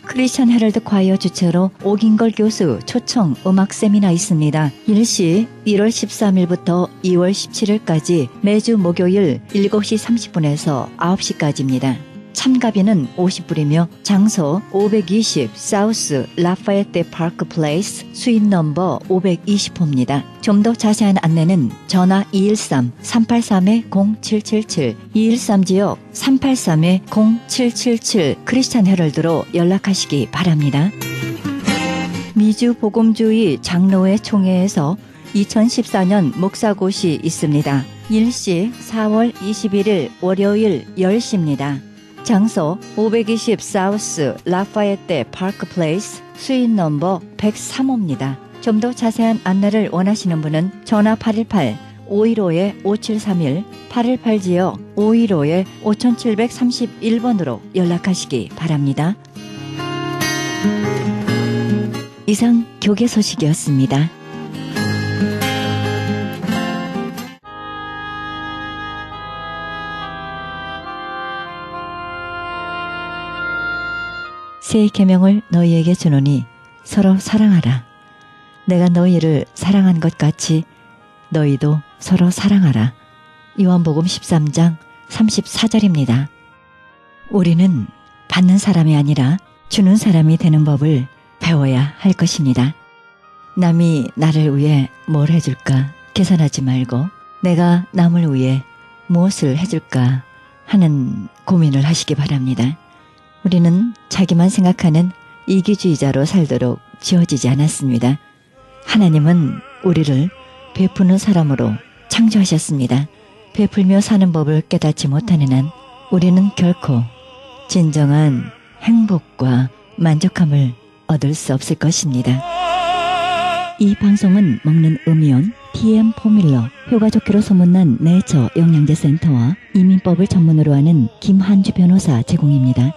Speaker 2: 크리스천 헤럴드 과이어 주최로 오긴걸 교수 초청 음악 세미나 있습니다. 일시 1월 13일부터 2월 17일까지 매주 목요일 7시 30분에서 9시까지입니다. 참가비는 50불이며 장소 520 사우스 라파에테 파크 플레이스 수입 넘버 520호입니다. 좀 더 자세한 안내는 전화 213-383-0777, 213지역 383-0777 크리스찬 헤럴드로 연락하시기 바랍니다. 미주 복음주의 장로회 총회에서 2014년 목사고시 있습니다. 일시 4월 21일 월요일 10시입니다. 장소 520 사우스 라파에테 파크 플레이스 수입 넘버 103호입니다. 좀 더 자세한 안내를 원하시는 분은 전화 818-515-5731, 818지역 515-5731번으로 연락하시기 바랍니다. 이상 교계 소식이었습니다. 새 계명을 너희에게 주노니 서로 사랑하라. 내가 너희를 사랑한 것 같이 너희도 서로 사랑하라. 요한복음 13장 34절입니다. 우리는 받는 사람이 아니라 주는 사람이 되는 법을 배워야 할 것입니다. 남이 나를 위해 뭘 해줄까 계산하지 말고 내가 남을 위해 무엇을 해줄까 하는 고민을 하시기 바랍니다. 우리는 자기만 생각하는 이기주의자로 살도록 지어지지 않았습니다. 하나님은 우리를 베푸는 사람으로 창조하셨습니다. 베풀며 사는 법을 깨닫지 못하는 한 우리는 결코 진정한 행복과 만족함을 얻을 수 없을 것입니다. 이 방송은 먹는 음이온 TM 포뮬러, 효과 좋기로 소문난 네이처 영양제 센터와 이민법을 전문으로 하는 김한주 변호사 제공입니다.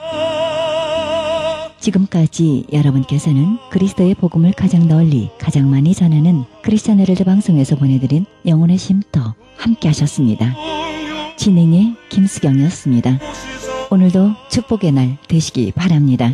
Speaker 2: 지금까지 여러분께서는 그리스도의 복음을 가장 널리 가장 많이 전하는 크리스찬 헤럴드 방송에서 보내드린 영혼의 쉼터 함께 하셨습니다. 진행의 김수경이었습니다. 오늘도 축복의 날 되시기 바랍니다.